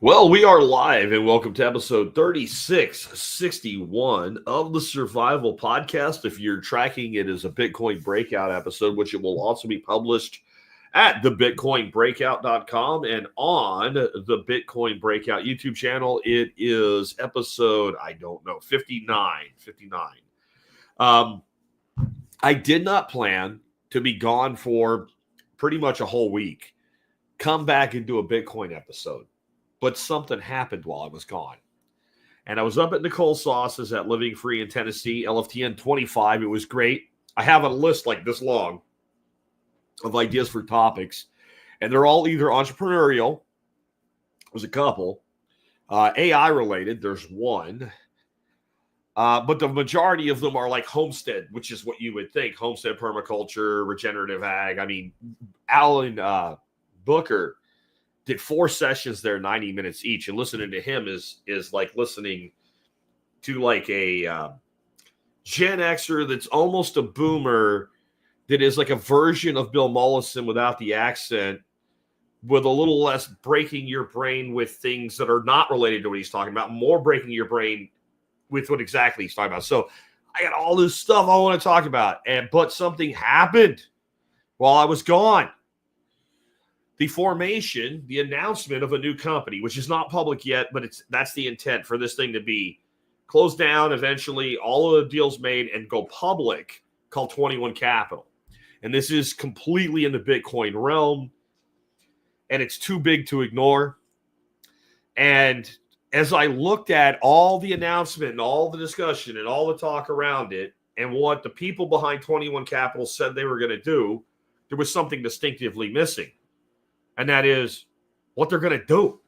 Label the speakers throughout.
Speaker 1: Well, we are live and welcome to episode 3661 of the Survival Podcast. If you're tracking it as a Bitcoin breakout episode, which it will also be published at thebitcoinbreakout.com and on the Bitcoin Breakout YouTube channel, it is episode, 59. I did not plan to be gone for pretty much a whole week, come back and do a Bitcoin episode. But something happened while I was gone. And I was up at Nicole Sauce's at Living Free in Tennessee, LFTN 25. It was great. I have a list like this long of ideas for topics. And they're all either entrepreneurial, there's a couple, AI related, there's one. But the majority of them are like homestead, which is what you would think. Homestead permaculture, regenerative ag. I mean, Alan Booker did 4 sessions there, 90 minutes each, and listening to him is like listening to like a Gen Xer that's almost a boomer that is like a version of Bill Mollison without the accent, with a little less breaking your brain with things that are not related to what he's talking about, more breaking your brain with what exactly he's talking about. So I got all this stuff I want to talk about, but something happened while I was gone. The formation, the announcement of a new company, which is not public yet, but that's the intent for this thing to be closed down eventually, all of the deals made and go public, called 21 Capital. And this is completely in the Bitcoin realm, and it's too big to ignore. And as I looked at all the announcement and all the discussion and all the talk around it and what the people behind 21 Capital said they were going to do, there was something distinctively missing. And that is what they're going to do.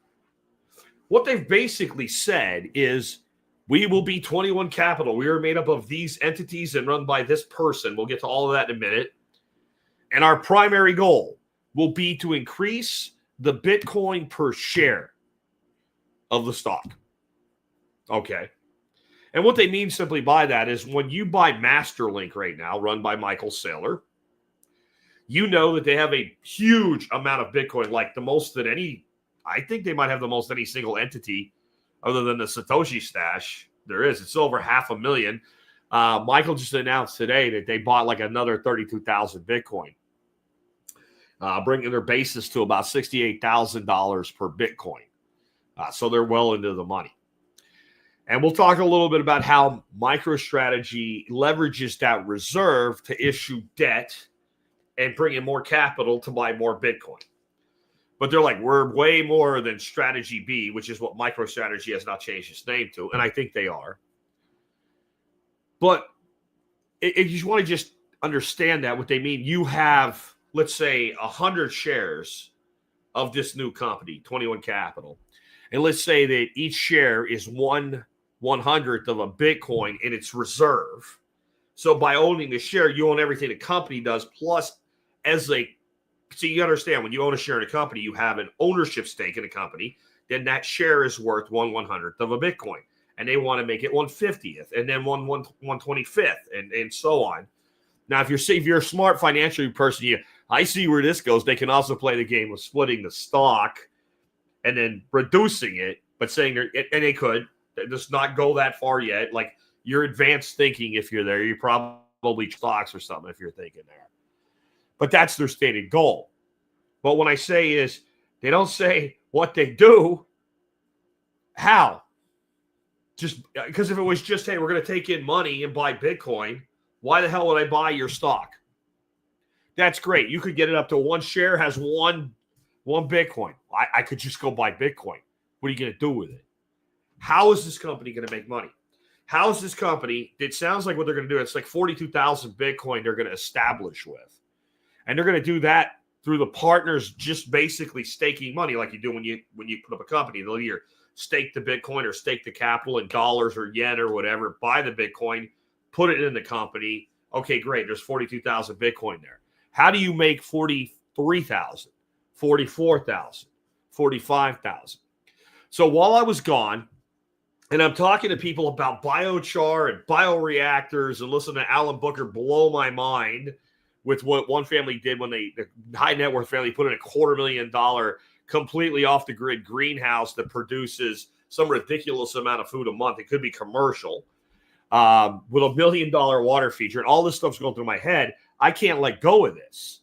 Speaker 1: What they've basically said is, we will be 21 Capital. We are made up of these entities and run by this person. We'll get to all of that in a minute. And our primary goal will be to increase the Bitcoin per share of the stock. Okay. And what they mean simply by that is, when you buy Masterlink right now, run by Michael Saylor, you know that they have a huge amount of Bitcoin, like the most that any, I think they might have the most any single entity other than the Satoshi stash there is. It's over 500,000. Michael just announced today that they bought like another 32,000 Bitcoin, bringing their basis to about $68,000 per Bitcoin. So they're well into the money. And we'll talk a little bit about how MicroStrategy leverages that reserve to issue debt and bring in more capital to buy more Bitcoin. But they're like, we're way more than Strategy B, which is what MicroStrategy has not changed its name to. And I think they are. But if you want to just understand that, what they mean, you have, let's say, 100 shares of this new company, 21 Capital. And let's say that each share is 1/100th of a Bitcoin in its reserve. So by owning the share, you own everything the company does, plus so you understand, when you own a share in a company, you have an ownership stake in a company, then that share is worth 1/100th of a Bitcoin. And they want to make it 1/50th and then 1/25th and so on. Now, if you're a smart financial person, I see where this goes. They can also play the game of splitting the stock and then reducing it, but saying, and they could just not go that far yet. Like, your advanced thinking, if you're there, you're probably stocks or something if you're thinking there. But that's their stated goal. But when I say is, they don't say what they do, how. Just because if it was just, hey, we're going to take in money and buy Bitcoin, why the hell would I buy your stock? That's great. You could get it up to one share has one Bitcoin. I could just go buy Bitcoin. What are you going to do with it? How is this company going to make money? How is this company, it sounds like what they're going to do, it's like 42,000 Bitcoin they're going to establish with. And they're going to do that through the partners just basically staking money like you do when you put up a company. They'll either stake the Bitcoin or stake the capital in dollars or yen or whatever, buy the Bitcoin, put it in the company. Okay, great. There's 42,000 Bitcoin there. How do you make 43,000, 44,000, 45,000? So while I was gone, and I'm talking to people about biochar and bioreactors and listen to Alan Booker blow my mind with what one family did when the high net worth family put in $250,000 completely off the grid greenhouse that produces some ridiculous amount of food a month. It could be commercial with $1 million water feature, and all this stuff's going through my head. I can't let go of this.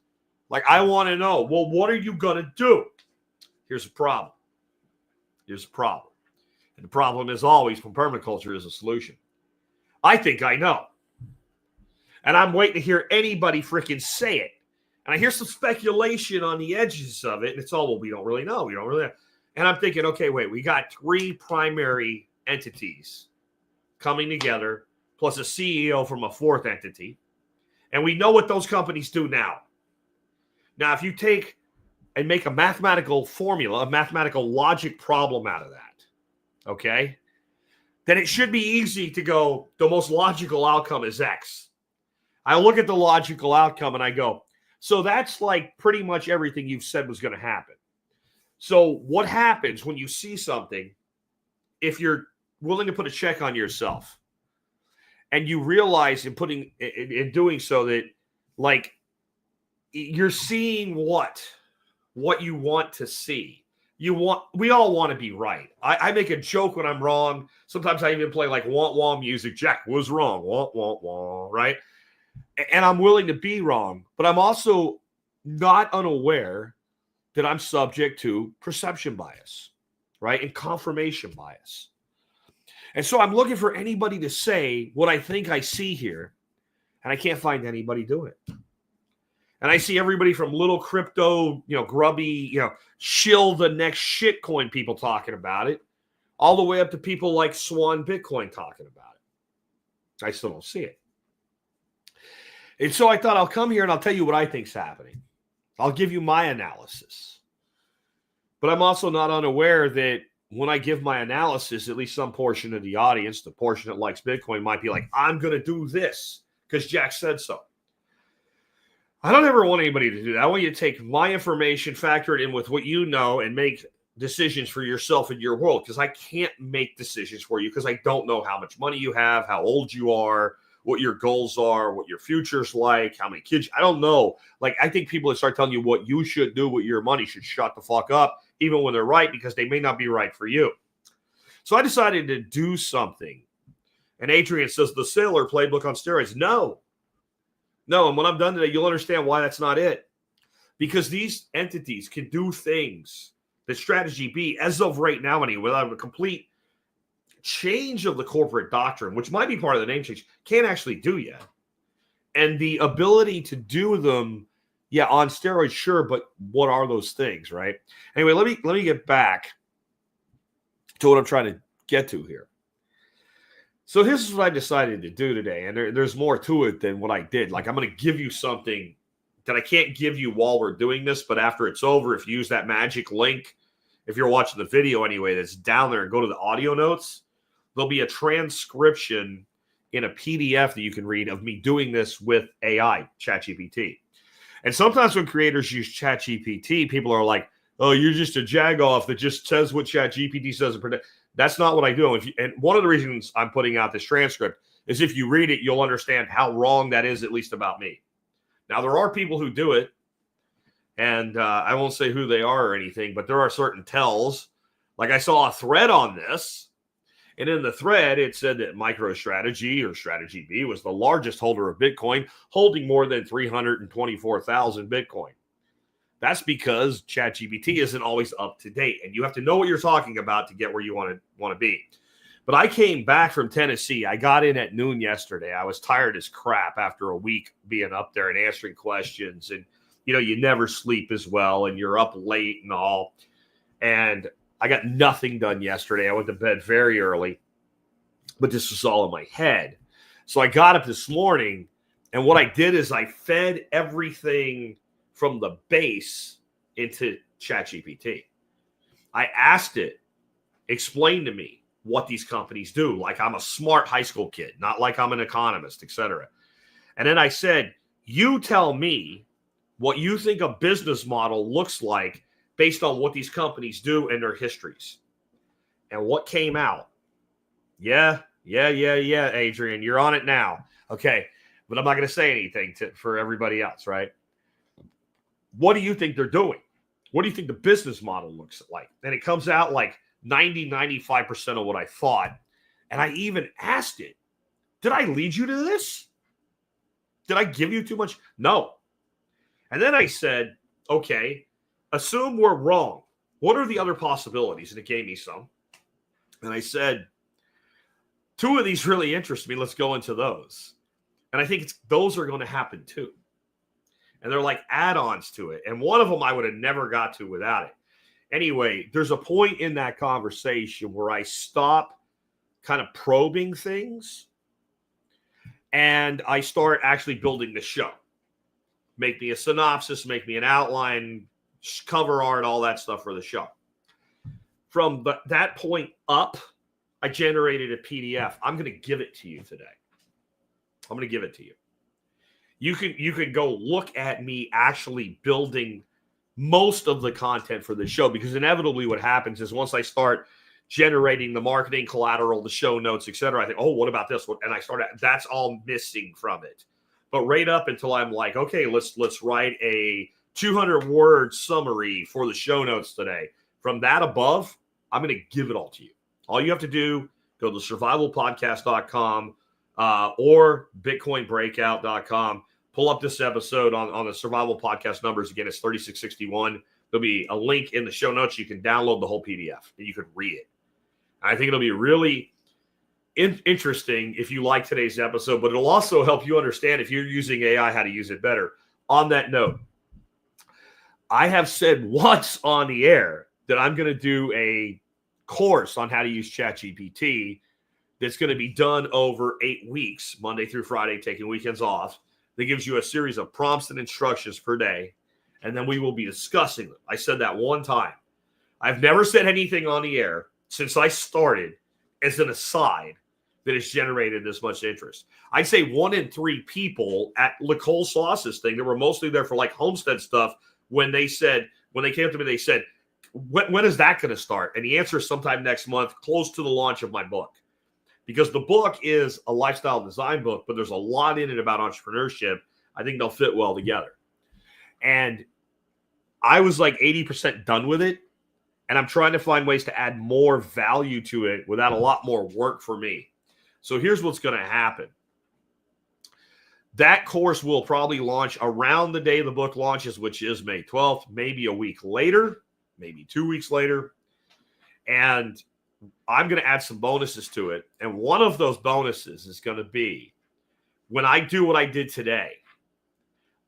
Speaker 1: Like, I want to know, well, what are you going to do? Here's the problem. And the problem is always from permaculture is a solution. I think I know. And I'm waiting to hear anybody freaking say it. And I hear some speculation on the edges of it. And it's all, well, we don't really know. And I'm thinking, okay, wait, we got 3 primary entities coming together, plus a CEO from a 4th entity. And we know what those companies do now. Now, if you take and make a mathematical formula, a mathematical logic problem out of that, okay, then it should be easy to go, the most logical outcome is X. I look at the logical outcome and I go, so that's like pretty much everything you've said was going to happen. So what happens when you see something, if you're willing to put a check on yourself and you realize in doing so that, like, you're seeing what you want to see. We all want to be right. I make a joke when I'm wrong. Sometimes I even play like wah wah music. Jack was wrong. Wah wah wah, right? And I'm willing to be wrong, but I'm also not unaware that I'm subject to perception bias, right? And confirmation bias. And so I'm looking for anybody to say what I think I see here, and I can't find anybody doing it. And I see everybody from little crypto, grubby, shill the next shitcoin people talking about it, all the way up to people like Swan Bitcoin talking about it. I still don't see it. And so I thought I'll come here and I'll tell you what I think's happening. I'll give you my analysis. But I'm also not unaware that when I give my analysis, at least some portion of the audience, the portion that likes Bitcoin, might be like, I'm going to do this because Jack said so. I don't ever want anybody to do that. I want you to take my information, factor it in with what you know, and make decisions for yourself and your world, because I can't make decisions for you because I don't know how much money you have, how old you are, what your goals are, what your future's like, how many kids. I don't know. Like, I think people that start telling you what you should do with your money should shut the fuck up, even when they're right, because they may not be right for you. So I decided to do something. And Adrian says, the Sailor playbook on steroids. No. And when I'm done today, you'll understand why that's not it. Because these entities can do things that Strategy B, as of right now anyway, without a complete change of the corporate doctrine, which might be part of the name change, can't actually do yet. And the ability to do them, yeah, on steroids, sure, but what are those things, right? Anyway, let me get back to what I'm trying to get to here. So this is what I decided to do today, and there's more to it than what I did. Like, I'm going to give you something that I can't give you while we're doing this, but after it's over, if you use that magic link, if you're watching the video anyway, that's down there, and go to the audio notes, there'll be a transcription in a PDF that you can read of me doing this with AI, ChatGPT. And sometimes when creators use ChatGPT, people are like, oh, you're just a jagoff that just says what ChatGPT says. That's not what I do. And one of the reasons I'm putting out this transcript is if you read it, you'll understand how wrong that is, at least about me. Now, there are people who do it, and I won't say who they are or anything, but there are certain tells. Like, I saw a thread on this, and in the thread, it said that MicroStrategy or Strategy B was the largest holder of Bitcoin, holding more than 324,000 Bitcoin. That's because ChatGPT isn't always up to date, and you have to know what you're talking about to get where you want to be. But I came back from Tennessee. I got in at noon yesterday. I was tired as crap after a week being up there and answering questions, and you never sleep as well, and you're up late and all. And I got nothing done yesterday. I went to bed very early, but this was all in my head. So I got up this morning, and what I did is I fed everything from the base into ChatGPT. I asked it, explain to me what these companies do, like I'm a smart high school kid, not like I'm an economist, etc. And then I said, you tell me what you think a business model looks like based on what these companies do and their histories. And what came out? Yeah, Adrian, you're on it now. Okay, but I'm not going to say anything for everybody else, right? What do you think they're doing? What do you think the business model looks like? And it comes out like 95% of what I thought. And I even asked it, did I lead you to this? Did I give you too much? No. And then I said, okay, assume we're wrong. What are the other possibilities? And it gave me some. And I said, two of these really interest me. Let's go into those. And I think those are going to happen too. And they're like add-ons to it. And one of them I would have never got to without it. Anyway, there's a point in that conversation where I stop kind of probing things and I start actually building the show. Make me a synopsis, make me an outline, cover art, all that stuff for the show. From that point up, I generated a PDF. I'm going to give it to you today. I'm going to give it to you. You can go look at me actually building most of the content for the show, because inevitably what happens is once I start generating the marketing collateral, the show notes, etc., I think, oh, what about this one? And I start, that's all missing from it. But right up until I'm like, okay, let's write a 200-word summary for the show notes today. From that above, I'm going to give it all to you. All you have to do, go to survivalpodcast.com or bitcoinbreakout.com. Pull up this episode on the Survival Podcast numbers. Again, it's 3661. There'll be a link in the show notes. You can download the whole PDF and you can read it. I think it'll be really interesting if you like today's episode, but it'll also help you understand, if you're using AI, how to use it better. On that note, I have said once on the air that I'm going to do a course on how to use ChatGPT that's going to be done over 8 weeks, Monday through Friday, taking weekends off. That gives you a series of prompts and instructions per day, and then we will be discussing them. I said that one time. I've never said anything on the air since I started as an aside that has generated this much interest. I'd say 1 in 3 people at Nicole Sauce's thing that were mostly there for like homestead stuff, when they came up to me, they said, when is that going to start? And the answer is sometime next month, close to the launch of my book. Because the book is a lifestyle design book, but there's a lot in it about entrepreneurship. I think they'll fit well together. And I was like 80% done with it. And I'm trying to find ways to add more value to it without a lot more work for me. So here's what's going to happen. That course will probably launch around the day the book launches, which is May 12th, maybe a week later, maybe 2 weeks later. And I'm going to add some bonuses to it. And one of those bonuses is going to be, when I do what I did today,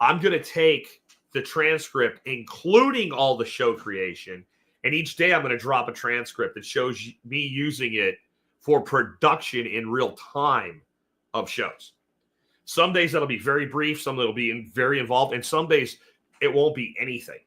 Speaker 1: I'm going to take the transcript, including all the show creation, and each day I'm going to drop a transcript that shows me using it for production in real time of shows. Some days that'll be very brief, some that'll be very involved, and some days it won't be anything.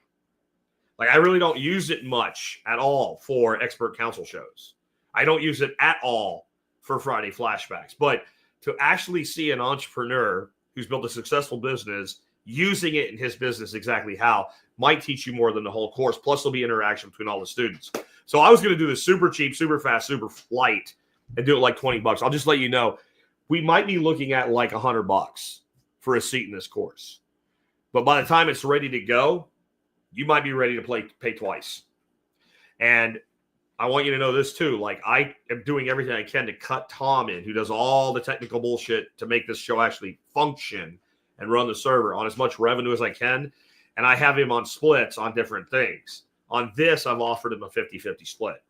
Speaker 1: Like, I really don't use it much at all for expert counsel shows. I don't use it at all for Friday flashbacks. But to actually see an entrepreneur who's built a successful business using it in his business exactly how might teach you more than the whole course. Plus, there'll be interaction between all the students. So I was going to do this super cheap, super fast, super light, and do it like $20. I'll just let you know, we might be looking at like $100 for a seat in this course. But by the time it's ready to go, you might be ready to pay twice. And I want you to know this too. Like, I am doing everything I can to cut Tom in, who does all the technical bullshit to make this show actually function and run the server, on as much revenue as I can. And I have him on splits on different things. On this, I've offered him a 50-50 split.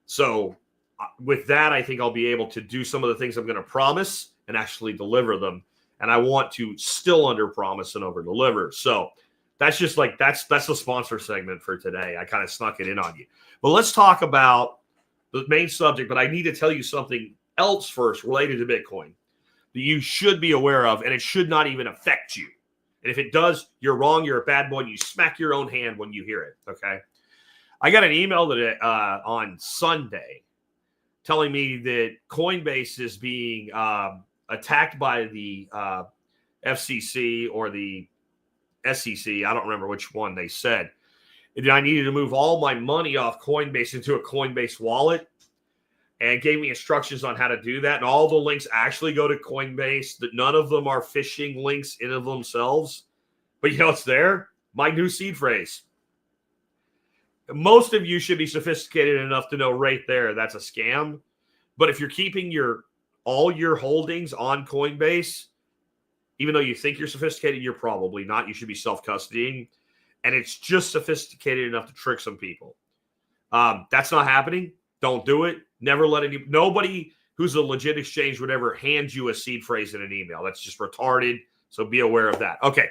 Speaker 1: So with that, I think I'll be able to do some of the things I'm going to promise and actually deliver them. And I want to still under promise and over deliver. So that's just like, that's the sponsor segment for today. I kind of snuck it in on you. But let's talk about the main subject. But I need to tell you something else first related to Bitcoin that you should be aware of, and it should not even affect you. And if it does, you're wrong. You're a bad boy. And you smack your own hand when you hear it. Okay. I got an email today on Sunday telling me that Coinbase is being attacked by the FCC or the SEC. I don't remember which one they said. And I needed to move all my money off Coinbase into a Coinbase wallet, and gave me instructions on how to do that. And all the links actually go to Coinbase. That none of them are phishing links in of themselves. But you know what's there? My new seed phrase. Most of you should be sophisticated enough to know right there that's a scam. But if you're keeping all your holdings on Coinbase, even though you think you're sophisticated, you're probably not. You should be self-custodying. And it's just sophisticated enough to trick some people. That's not happening. Don't do it. Never let nobody who's a legit exchange would ever hand you a seed phrase in an email. That's just retarded. So be aware of that. Okay,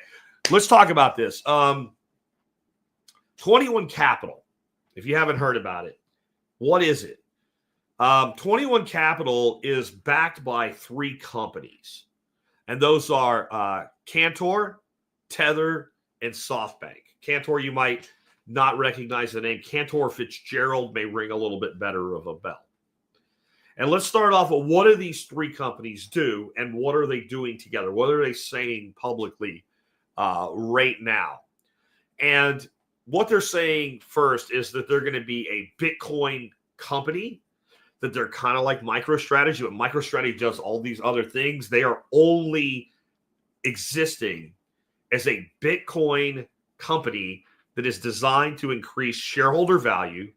Speaker 1: let's talk about this. 21 Capital. If you haven't heard about it, what is it? 21 Capital is backed by 3 companies. And those are Cantor, Tether, and SoftBank. Cantor, you might not recognize the name. Cantor Fitzgerald may ring a little bit better of a bell. And let's start off with what do these 3 companies do and what are they doing together? What are they saying publicly right now? And what they're saying first is that they're going to be a Bitcoin company, that they're kind of like MicroStrategy, but MicroStrategy does all these other things. They are only existing as a Bitcoin company that is designed to increase shareholder value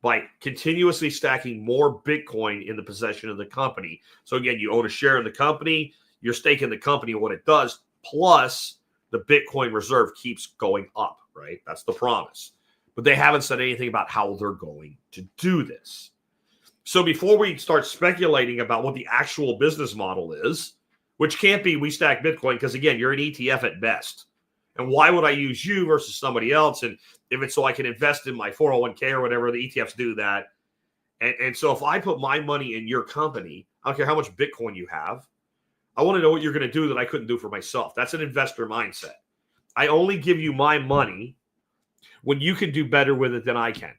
Speaker 1: by continuously stacking more Bitcoin in the possession of the company. So again, you own a share in the company, you're staking the company and what it does, plus the Bitcoin reserve keeps going up, right? That's the promise. But they haven't said anything about how they're going to do this. So before we start speculating about what the actual business model is, which can't be we stack Bitcoin, because again, you're an ETF at best. And why would I use you versus somebody else? And if it's so I can invest in my 401k or whatever, the ETFs do that. And so if I put my money in your company, I don't care how much Bitcoin you have, I want to know what you're going to do that I couldn't do for myself. That's an investor mindset. I only give you my money when you can do better with it than I can.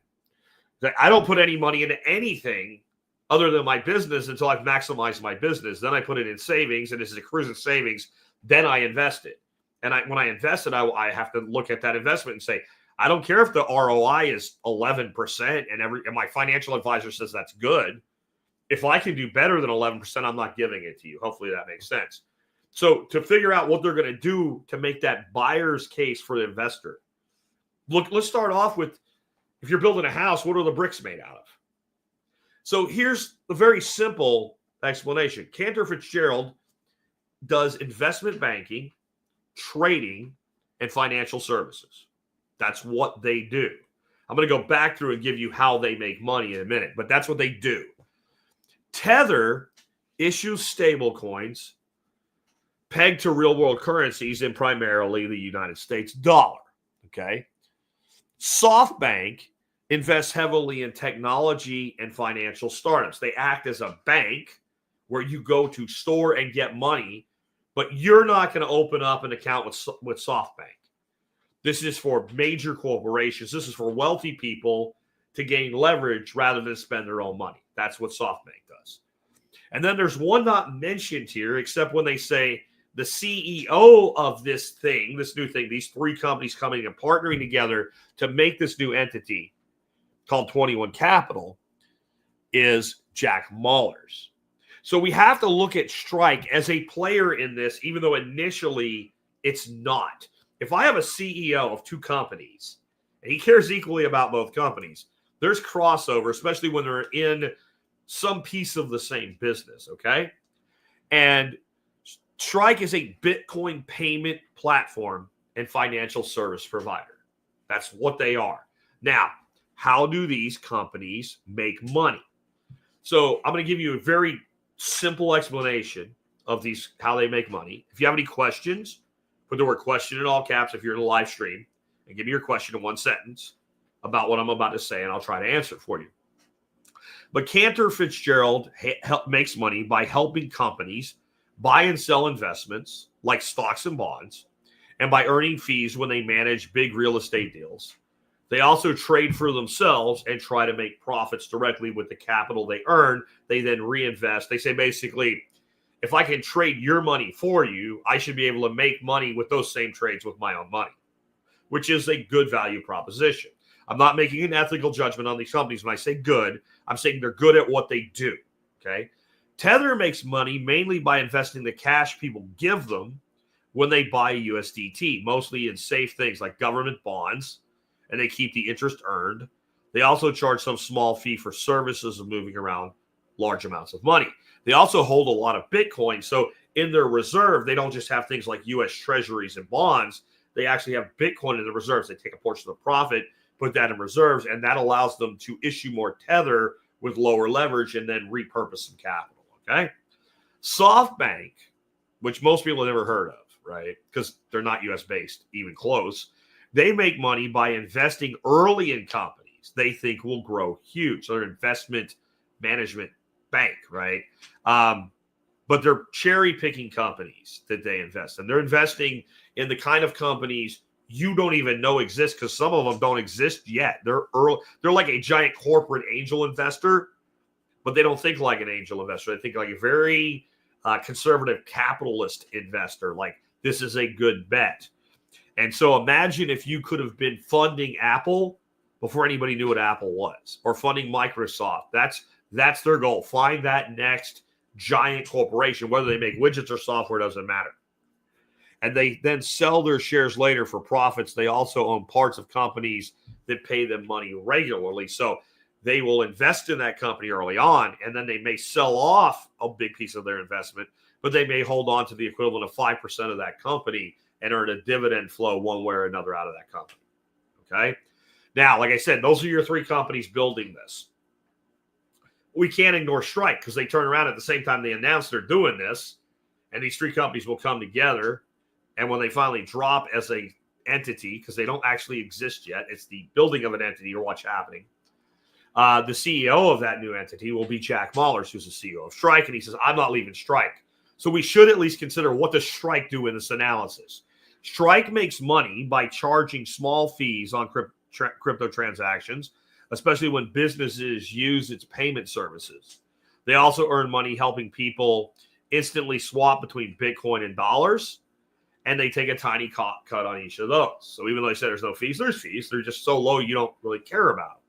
Speaker 1: I don't put any money into anything other than my business until I've maximized my business. Then I put it in savings, and this is a cruise in savings. Then I invest it. And when I invest it, I have to look at that investment and say, I don't care if the ROI is 11% and my financial advisor says that's good. If I can do better than 11%, I'm not giving it to you. Hopefully that makes sense. So to figure out what they're going to do to make that buyer's case for the investor, look, let's start off with, if you're building a house, what are the bricks made out of? So here's the very simple explanation. Cantor Fitzgerald does investment banking, trading, and financial services. That's what they do. I'm going to go back through and give you how they make money in a minute, but that's what they do. Tether issues stable coins pegged to real-world currencies and primarily the United States dollar. Okay. SoftBank invests heavily in technology and financial startups. They act as a bank where you go to store and get money, but you're not going to open up an account with SoftBank. This is for major corporations. This is for wealthy people to gain leverage rather than spend their own money. That's what SoftBank does. And then there's one not mentioned here, except when they say the CEO of this thing, this new thing, these 3 companies coming and partnering together to make this new entity called 21 Capital is Jack Mallers. So we have to look at Strike as a player in this, even though initially it's not. If I have a CEO of 2 companies and he cares equally about both companies, there's crossover, especially when they're in some piece of the same business, okay? And Strike is a Bitcoin payment platform and financial service provider. That's what they are. Now, how do these companies make money? So I'm going to give you a very simple explanation of these, how they make money. If you have any questions, put the word question in all caps if you're in a live stream, and give me your question in 1 sentence about what I'm about to say, and I'll try to answer it for you. But Cantor Fitzgerald makes money by helping companies buy and sell investments like stocks and bonds, and by earning fees when they manage big real estate deals. They also trade for themselves and try to make profits directly with the capital they earn. They then reinvest. They say basically, if I can trade your money for you, I should be able to make money with those same trades with my own money, which is a good value proposition. I'm not making an ethical judgment on these companies when I say good. I'm saying they're good at what they do, okay? Tether makes money mainly by investing the cash people give them when they buy USDT, mostly in safe things like government bonds, and they keep the interest earned. They also charge some small fee for services of moving around large amounts of money. They also hold a lot of Bitcoin. So in their reserve, they don't just have things like U.S. treasuries and bonds. They actually have Bitcoin in the reserves. They take a portion of the profit, put that in reserves, and that allows them to issue more Tether with lower leverage and then repurpose some capital, okay? SoftBank, which most people have never heard of, right? Because they're not U.S.-based, even close. They make money by investing early in companies they think will grow huge. So they're investment management bank, right? But they're cherry-picking companies that they invest in. They're investing in the kind of companies you don't even know exist because some of them don't exist yet. They're like a giant corporate angel investor, but they don't think like an angel investor. They think like a very conservative capitalist investor. Like, this is a good bet. And so imagine if you could have been funding Apple before anybody knew what Apple was, or funding Microsoft. That's their goal. Find that next giant corporation. Whether they make widgets or software doesn't matter. And they then sell their shares later for profits. They also own parts of companies that pay them money regularly. So they will invest in that company early on, and then they may sell off a big piece of their investment, but they may hold on to the equivalent of 5% of that company and earn a dividend flow one way or another out of that company. Okay? Now, like I said, those are your three companies building this. We can't ignore Strike because they turn around at the same time they announce they're doing this, and these three companies will come together. And when they finally drop as a entity, because they don't actually exist yet, it's the building of an entity or what's happening. The CEO of that new entity will be Jack Mallers, who's the CEO of Strike, and he says, I'm not leaving Strike. So we should at least consider, what does Strike do in this analysis? Strike makes money by charging small fees on crypto transactions, especially when businesses use its payment services. They also earn money helping people instantly swap between Bitcoin and dollars, and they take a tiny cut on each of those. So even though they said there's no fees, there's fees. They're just so low you don't really care about.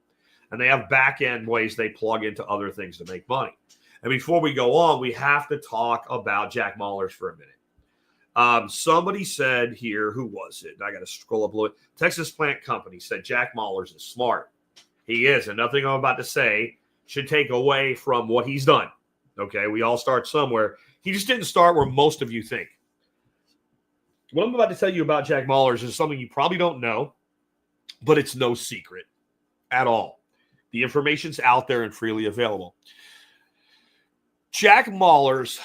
Speaker 1: And they have back-end ways they plug into other things to make money. And before we go on, we have to talk about Jack Mallers for a minute. Somebody said here, who was it? I got to scroll up a little bit. Texas Plant Company said Jack Mallers is smart. He is, and nothing I'm about to say should take away from what he's done. Okay, we all start somewhere. He just didn't start where most of you think. What I'm about to tell you about Jack Mallers is something you probably don't know, but it's no secret at all. The information's out there and freely available. Jack Mallers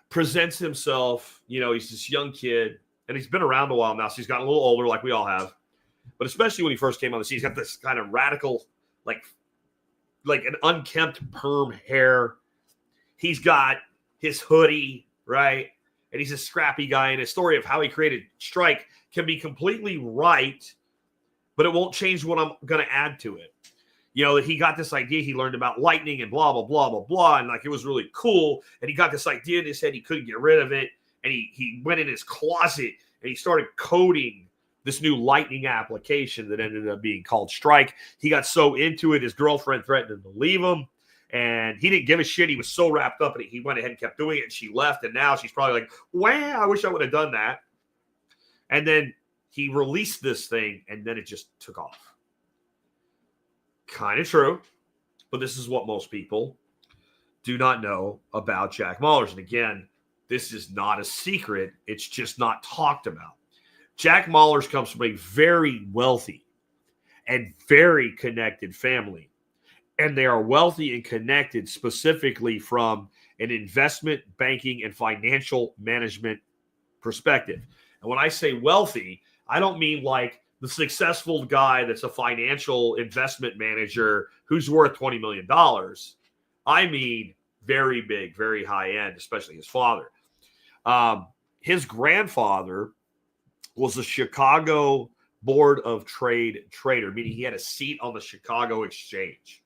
Speaker 1: presents himself, he's this young kid, and he's been around a while now, so he's gotten a little older like we all have. But especially when he first came on the scene, he's got this kind of radical, like an unkempt perm hair. He's got his hoodie, right? And he's a scrappy guy, and his story of how he created Strike can be completely right, but it won't change what I'm going to add to it. He got this idea, he learned about lightning and blah, blah, blah, blah, blah, and it was really cool. And he got this idea in his head, he couldn't get rid of it. And he went in his closet and he started coding this new lightning application that ended up being called Strike. He got so into it, his girlfriend threatened to leave him. And he didn't give a shit. He was so wrapped up in it. He went ahead and kept doing it, and she left. And now she's probably like, wow, I wish I would have done that. And then he released this thing, and then it just took off. Kind of true, but this is what most people do not know about Jack Mallers. And again, this is not a secret. It's just not talked about. Jack Mallers comes from a very wealthy and very connected family. And they are wealthy and connected specifically from an investment, banking, and financial management perspective. And when I say wealthy, I don't mean like the successful guy that's a financial investment manager who's worth $20 million. I mean very big, very high end, especially his father. His grandfather was a Chicago Board of Trade trader, meaning he had a seat on the Chicago Exchange.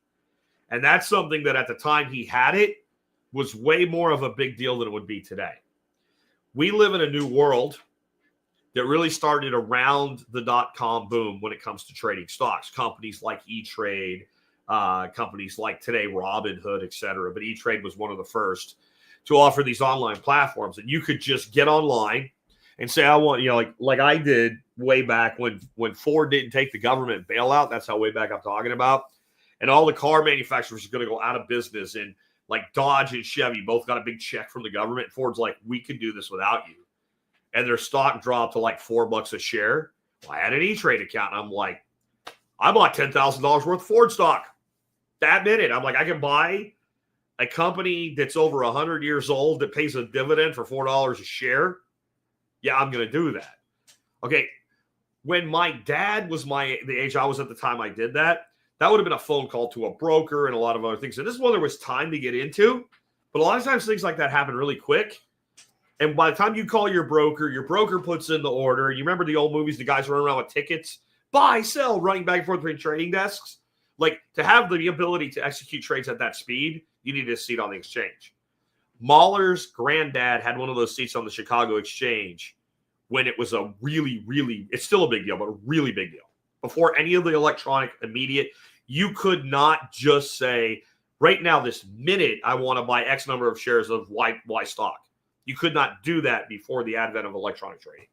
Speaker 1: And that's something that at the time he had it was way more of a big deal than it would be today. We live in a new world that really started around the dot-com boom when it comes to trading stocks. Companies like E-Trade, companies like today, Robinhood, et cetera. But E-Trade was one of the first to offer these online platforms. And you could just get online and say, I want, like I did way back when Ford didn't take the government bailout. That's how way back I'm talking about. and all the car manufacturers are going to go out of business. And like Dodge and Chevy both got a big check from the government. Ford's like, we can do this without you. And their stock dropped to like $4 a share. Well, I had an E-Trade account, and I'm like, I bought $10,000 worth of Ford stock that minute. I'm like, I can buy a company that's over 100 years old that pays a dividend for $4 a share. Yeah, I'm going to do that. Okay. When my dad was the age I was at the time I did that, that would have been a phone call to a broker and a lot of other things. And this is one there was time to get into, but a lot of times things like that happen really quick. And by the time you call your broker puts in the order. And you remember the old movies, the guys running around with tickets, buy, sell, running back and forth between trading desks. Like, to have the ability to execute trades at that speed, you need a seat on the exchange. Mahler's granddad had one of those seats on the Chicago exchange when it was a really, really, it's still a big deal, but a really big deal. Before any of the electronic immediate, you could not just say, right now, this minute, I want to buy X number of shares of Y stock. You could not do that before the advent of electronic trading.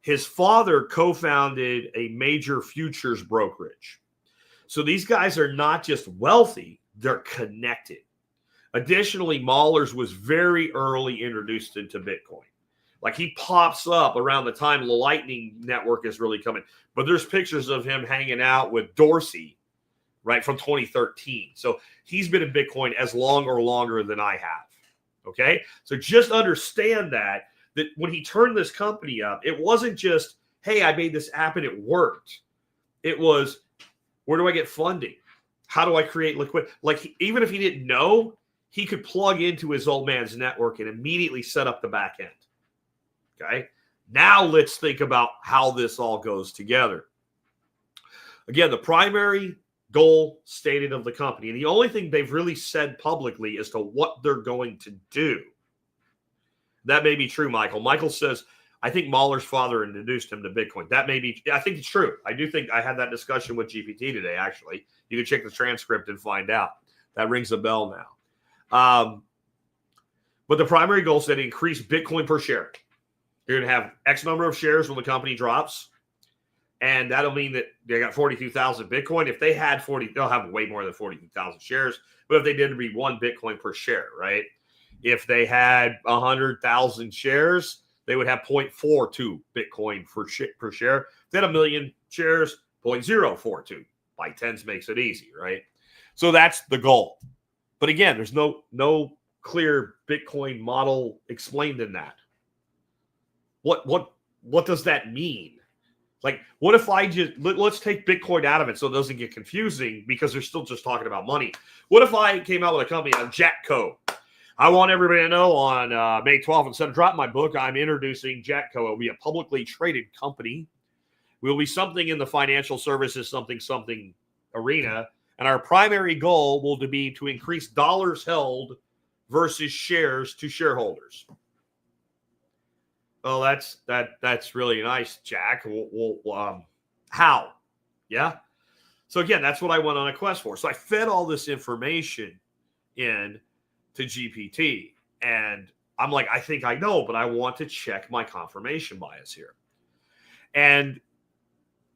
Speaker 1: His father co-founded a major futures brokerage. So these guys are not just wealthy, they're connected. Additionally, Mahler's was very early introduced into Bitcoin. Like, he pops up around the time the Lightning Network is really coming. But there's pictures of him hanging out with Dorsey, right, from 2013. So he's been in Bitcoin as long or longer than I have. Okay? So just understand that when he turned this company up, it wasn't just, hey, I made this app and it worked. It was, where do I get funding? How do I create liquidity? Like, even if he didn't know, he could plug into his old man's network and immediately set up the back end. Okay? Now let's think about how this all goes together. Again, the primary goal stated of the company, and the only thing they've really said publicly as to what they're going to do. That may be true, Michael. Michael says, I think Mahler's father introduced him to Bitcoin. That may be, I think it's true. I do think I had that discussion with GPT today, actually. You can check the transcript and find out. That rings a bell now. But the primary goal is to increase Bitcoin per share. You're going to have X number of shares when the company drops. And that'll mean that they got 42,000 Bitcoin. If they had 40, they'll have way more than 42,000 shares. But if they did, it'd be 1 Bitcoin per share, right? If they had 100,000 shares, they would have 0.42 Bitcoin per share. If they had 1 million shares, 0.042. By tens makes it easy, right? So that's the goal. But again, there's no clear Bitcoin model explained in that. What does that mean? Like, what if I just, let's take Bitcoin out of it so it doesn't get confusing because they're still just talking about money. What if I came out with a company on Jackco? I want everybody to know on May 12th, instead of dropping my book, I'm introducing Jackco. It will be a publicly traded company. We'll be something in the financial services, something arena. And our primary goal will be to increase dollars held versus shares to shareholders. Oh, that's really nice, Jack. How? Yeah. So again, that's what I went on a quest for. So I fed all this information in to GPT, and I'm like, I think I know, but I want to check my confirmation bias here. And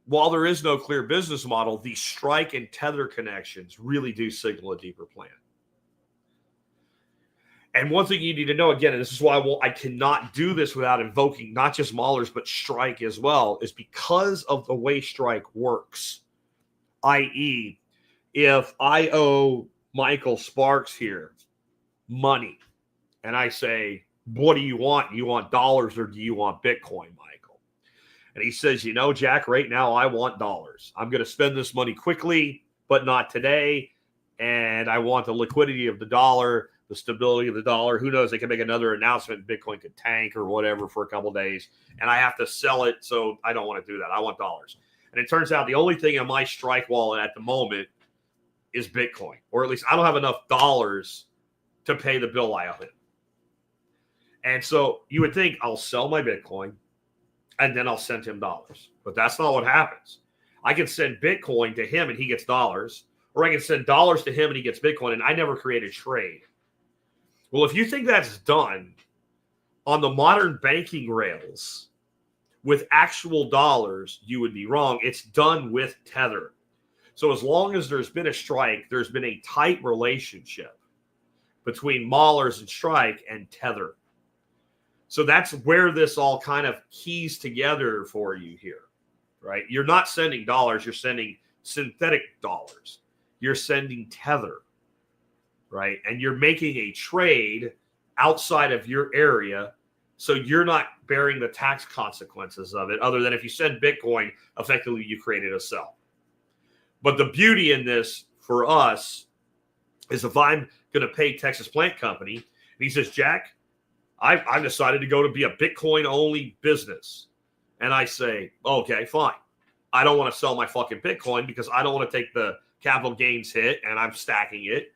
Speaker 1: while there is no clear business model, the Strike and Tether connections really do signal a deeper plan. And one thing you need to know, again, and this is why I cannot do this without invoking not just Mahler's, but Strike as well, is because of the way Strike works. I.e., if I owe Michael Sparks here money, and I say, what do you want? Do you want dollars or do you want Bitcoin, Michael? And he says, Jack, right now I want dollars. I'm going to spend this money quickly, but not today. And I want the liquidity of the dollar, the stability of the dollar. Who knows? They can make another announcement. Bitcoin could tank or whatever for a couple of days. And I have to sell it. So I don't want to do that. I want dollars. And it turns out the only thing in my Strike wallet at the moment is Bitcoin. Or at least I don't have enough dollars to pay the bill I owe him. And so you would think I'll sell my Bitcoin and then I'll send him dollars. But that's not what happens. I can send Bitcoin to him and he gets dollars. Or I can send dollars to him and he gets Bitcoin, and I never create a trade. Well, if you think that's done on the modern banking rails with actual dollars, you would be wrong. It's done with Tether. So as long as there's been a strike, there's been a tight relationship between maulers and strike and Tether. So that's where this all kind of keys together for you here, right? You're not sending dollars, you're sending synthetic dollars. You're sending Tether, right? And you're making a trade outside of your area, so you're not bearing the tax consequences of it, other than if you send Bitcoin, effectively you created a sell. But the beauty in this for us is if I'm going to pay Texas Plant Company, and he says, Jack, I've decided to go to be a Bitcoin-only business. And I say, okay, fine. I don't want to sell my fucking Bitcoin because I don't want to take the capital gains hit and I'm stacking it.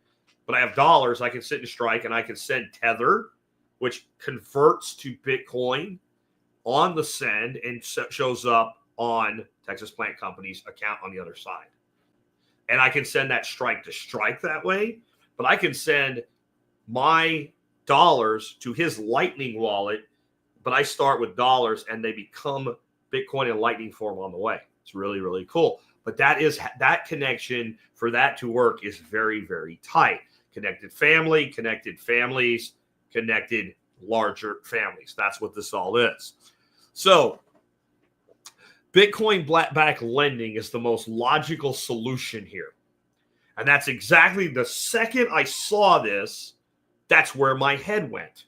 Speaker 1: But I have dollars. I can sit and strike and I can send Tether, which converts to Bitcoin on the send and shows up on Texas Plant Company's account on the other side. And I can send that strike to strike that way. But I can send my dollars to his Lightning wallet, but I start with dollars and they become Bitcoin in Lightning form on the way. It's really, really cool. But that connection for that to work is very, very tight. Connected family, connected families, connected larger families. That's what this all is. So Bitcoin back lending is the most logical solution here. And that's exactly the second I saw this, that's where my head went.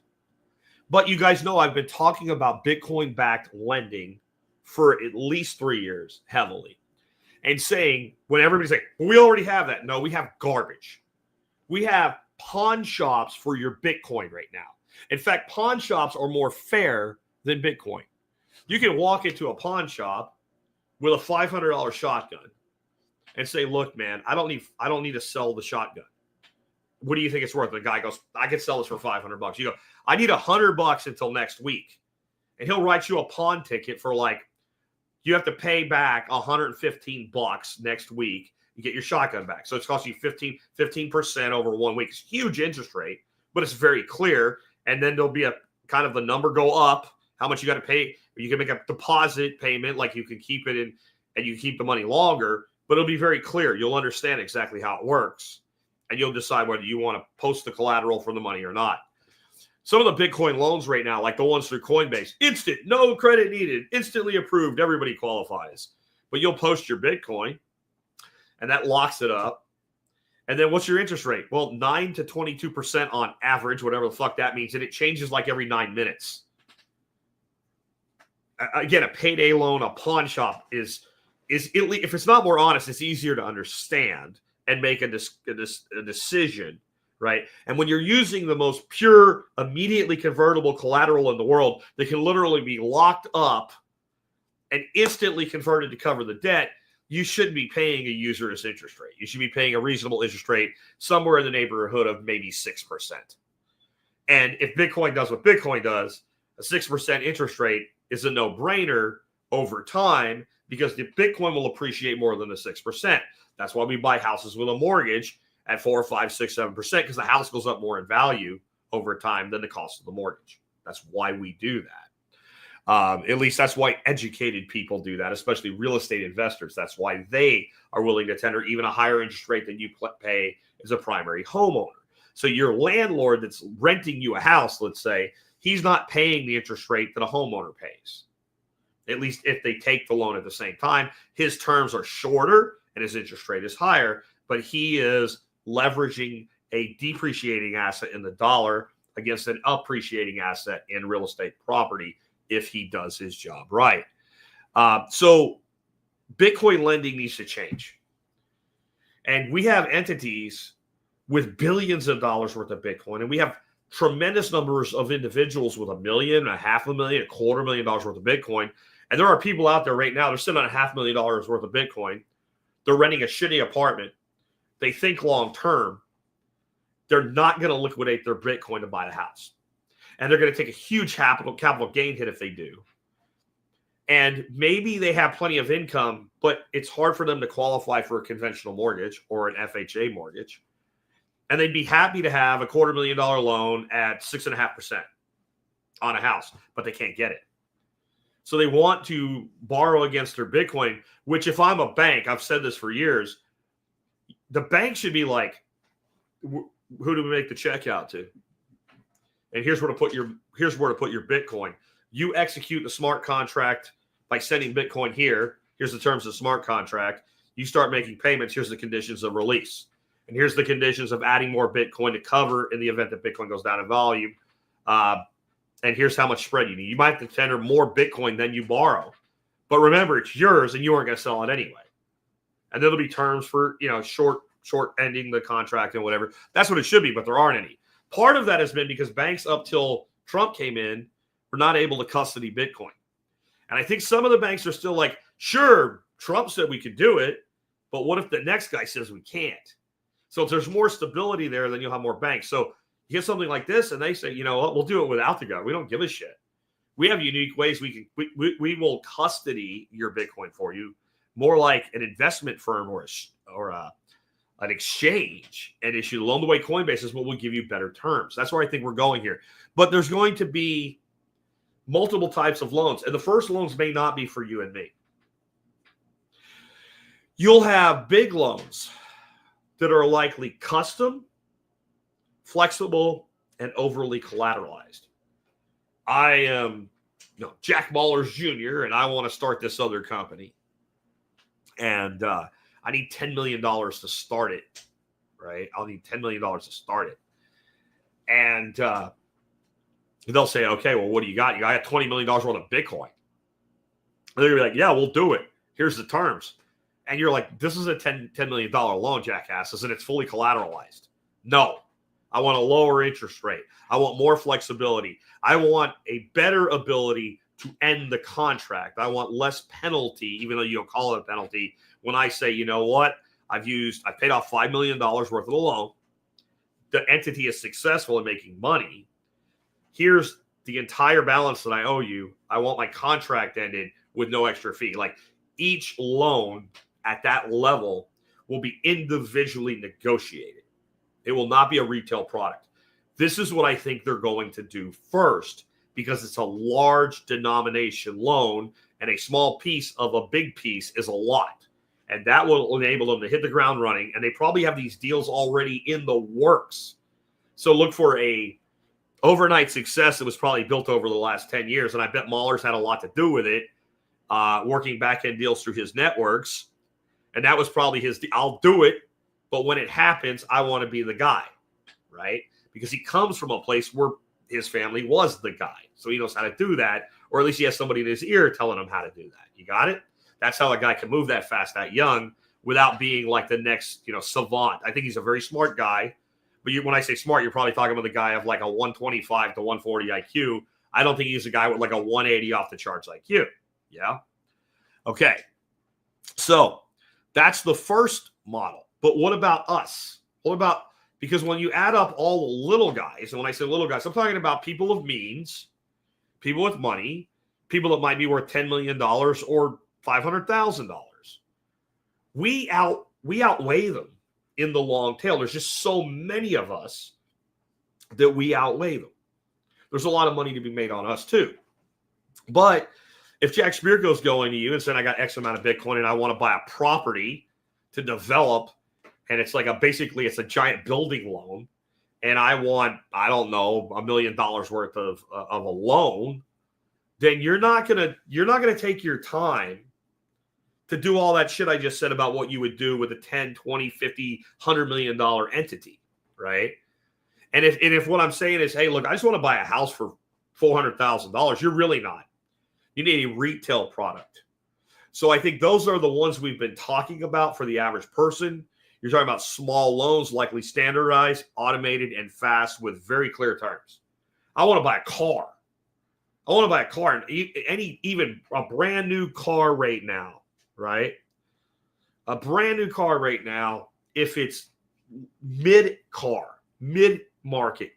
Speaker 1: But you guys know I've been talking about Bitcoin-backed lending for at least 3 years heavily. And saying, when everybody's like, well, we already have that. No, we have garbage. We have pawn shops for your Bitcoin right now. In fact, pawn shops are more fair than Bitcoin. You can walk into a pawn shop with a $500 shotgun and say, look, man, I don't need to sell the shotgun. What do you think it's worth? The guy goes, I can sell this for $500. You go, I need $100 until next week. And he'll write you a pawn ticket for you have to pay back $115 next week. You get your shotgun back. So it's costing you 15% over 1 week. It's a huge interest rate, but it's very clear. And then there'll be a kind of the number go up, how much you got to pay. You can make a deposit payment, like you can keep it in and you keep the money longer, but it'll be very clear. You'll understand exactly how it works. And you'll decide whether you want to post the collateral for the money or not. Some of the Bitcoin loans right now, like the ones through Coinbase, instant, no credit needed, instantly approved, everybody qualifies. But you'll post your Bitcoin, and that locks it up. And then what's your interest rate? Well, 9 to 22% on average, whatever the fuck that means, and it changes like every 9 minutes. Again, a payday loan, a pawn shop is if it's not more honest, it's easier to understand and make a decision, right? And when you're using the most pure, immediately convertible collateral in the world that can literally be locked up and instantly converted to cover the debt, you shouldn't be paying a usurious interest rate. You should be paying a reasonable interest rate somewhere in the neighborhood of maybe 6%. And if Bitcoin does what Bitcoin does, a 6% interest rate is a no-brainer over time because the Bitcoin will appreciate more than the 6%. That's why we buy houses with a mortgage at 4, 5, 6, 7%, because the house goes up more in value over time than the cost of the mortgage. That's why we do that. At least that's why educated people do that, especially real estate investors. That's why they are willing to tender even a higher interest rate than you pay as a primary homeowner. So your landlord that's renting you a house, let's say, he's not paying the interest rate that a homeowner pays. At least if they take the loan at the same time. His terms are shorter and his interest rate is higher, but he is leveraging a depreciating asset in the dollar against an appreciating asset in real estate property if he does his job right. So Bitcoin lending needs to change. And we have entities with billions of dollars worth of Bitcoin, and we have tremendous numbers of individuals with $1 million, $500,000, $250,000 worth of Bitcoin. And there are people out there right now, they're sitting on $500,000 worth of Bitcoin. They're renting a shitty apartment. They think long term. They're not going to liquidate their Bitcoin to buy the house. And they're going to take a huge capital gain hit if they do. And maybe they have plenty of income, but it's hard for them to qualify for a conventional mortgage or an FHA mortgage. And they'd be happy to have a $250,000 loan at 6.5% on a house, but they can't get it. So they want to borrow against their Bitcoin, which if I'm a bank, I've said this for years, the bank should be like, who do we make the check out to? And here's where to put your Bitcoin. You execute the smart contract by sending Bitcoin here. Here's the terms of the smart contract. You start making payments. Here's the conditions of release. And here's the conditions of adding more Bitcoin to cover in the event that Bitcoin goes down in volume. And here's how much spread you need. You might have to tender more Bitcoin than you borrow. But remember, it's yours and you aren't going to sell it anyway. And there'll be terms for, short ending the contract and whatever. That's what it should be, but there aren't any. Part of that has been because banks up till Trump came in were not able to custody Bitcoin. And I think some of the banks are still like, sure, Trump said we could do it, but what if the next guy says we can't? So if there's more stability there, then you'll have more banks. So you get something like this and they say, you know what, we'll do it without the government. We don't give a shit. We have unique ways we will custody your Bitcoin for you, more like an investment firm or an exchange, and issue the loan the way Coinbase is what will give you better terms. That's where I think we're going here. But there's going to be multiple types of loans, and the first loans may not be for you and me. You'll have big loans that are likely custom, flexible, and overly collateralized. I am Jack Mallers Jr., and I want to start this other company. And I need $10 million to start it, right? I'll need $10 million to start it. And they'll say, okay, well, what do you got? I got $20 million worth of Bitcoin. And they're going to be like, yeah, we'll do it. Here's the terms. And you're like, this is a $10 million loan, jackasses, and it's fully collateralized. No. I want a lower interest rate. I want more flexibility. I want a better ability to end the contract. I want less penalty, even though you don't call it a penalty. When I say, you know what, I paid off $5 million worth of the loan. The entity is successful in making money. Here's the entire balance that I owe you. I want my contract ended with no extra fee. Like each loan at that level will be individually negotiated. It will not be a retail product. This is what I think they're going to do first, because it's a large denomination loan and a small piece of a big piece is a lot. And that will enable them to hit the ground running. And they probably have these deals already in the works. So look for a overnight success that was probably built over the last 10 years. And I bet Mallers had a lot to do with it, working back-end deals through his networks. And that was probably I'll do it. But when it happens, I want to be the guy, right? Because he comes from a place where his family was the guy. So he knows how to do that, or at least he has somebody in his ear telling him how to do that. You got it? That's how a guy can move that fast, that young, without being like the next, savant. I think he's a very smart guy. But when I say smart, you're probably talking about the guy of like a 125 to 140 IQ. I don't think he's a guy with like a 180 off the charts IQ. Yeah? Okay. So that's the first model. But what about us? Because when you add up all the little guys, and when I say little guys, I'm talking about people of means, people with money, people that might be worth $10 million or $500,000. We outweigh them in the long tail. There's just so many of us that we outweigh them. There's a lot of money to be made on us too. But if Jack Spirko's going to you and saying, I got X amount of Bitcoin and I want to buy a property to develop, and it's like basically it's a giant building loan, and I want, I don't know, $1 million worth of a loan, then you're not gonna take your time to do all that shit I just said about what you would do with a 10, 20, 50, $100 million entity, right? And if what I'm saying is, hey, look, I just want to buy a house for $400,000, you're really not. You need a retail product. So I think those are the ones we've been talking about for the average person. You're talking about small loans, likely standardized, automated, and fast with very clear terms. I want to buy a car. And even a brand new car right now, right? A brand new car right now, if it's mid-market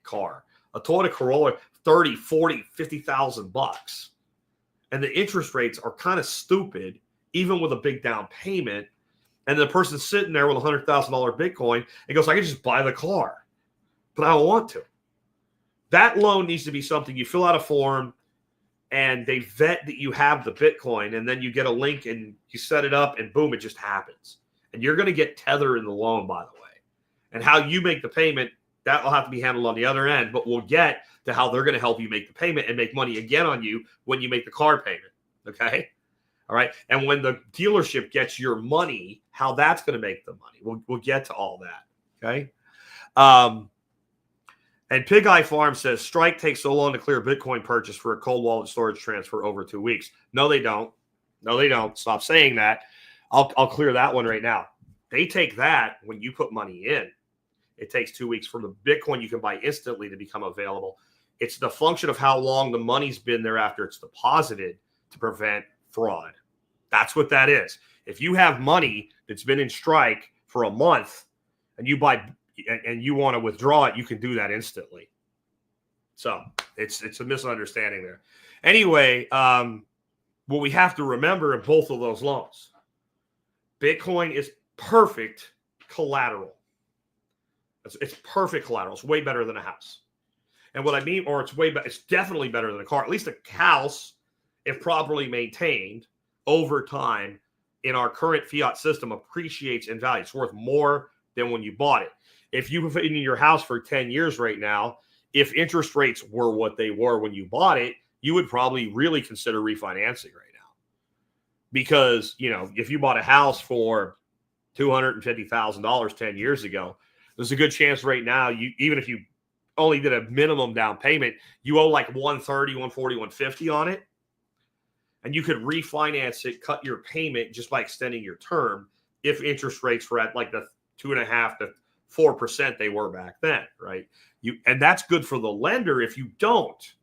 Speaker 1: car, a Toyota Corolla, 30, 40, 50,000 bucks. And the interest rates are kind of stupid, even with a big down payment. And the person's sitting there with $100,000 Bitcoin and goes, I can just buy the car, but I don't want to. That loan needs to be something you fill out a form and they vet that you have the Bitcoin, and then you get a link and you set it up and boom, it just happens. And you're going to get Tether in the loan, by the way. And how you make the payment, that will have to be handled on the other end. But we'll get to how they're going to help you make the payment and make money again on you when you make the car payment. Okay? All right. And when the dealership gets your money, how that's going to make the money. We'll get to all that. Okay. And Pig Eye Farm says Strike takes so long to clear a Bitcoin purchase for a cold wallet storage transfer over 2 weeks. No, they don't. No, they don't. Stop saying that. I'll clear that one right now. They take that when you put money in. It takes 2 weeks for the Bitcoin you can buy instantly to become available. It's the function of how long the money's been there after it's deposited to prevent fraud. That's what that is. If you have money that's been in Strike for a month and you buy and you want to withdraw it, you can do that instantly. So it's a misunderstanding there. Anyway, what we have to remember in both of those loans, Bitcoin is perfect collateral. It's perfect collateral. It's way better than a house. And what I mean, or it's definitely better than a car. At least a house, if properly maintained over time in our current fiat system, appreciates in value. It's worth more than when you bought it. If you've been in your house for 10 years right now, if interest rates were what they were when you bought it, you would probably really consider refinancing right now. Because, if you bought a house for $250,000 10 years ago, there's a good chance right now, even if you only did a minimum down payment, you owe like 130, 140, 150 on it. And you could refinance it, cut your payment just by extending your term if interest rates were at like the 2.5% to 4% they were back then, right? And that's good for the lender if you don't.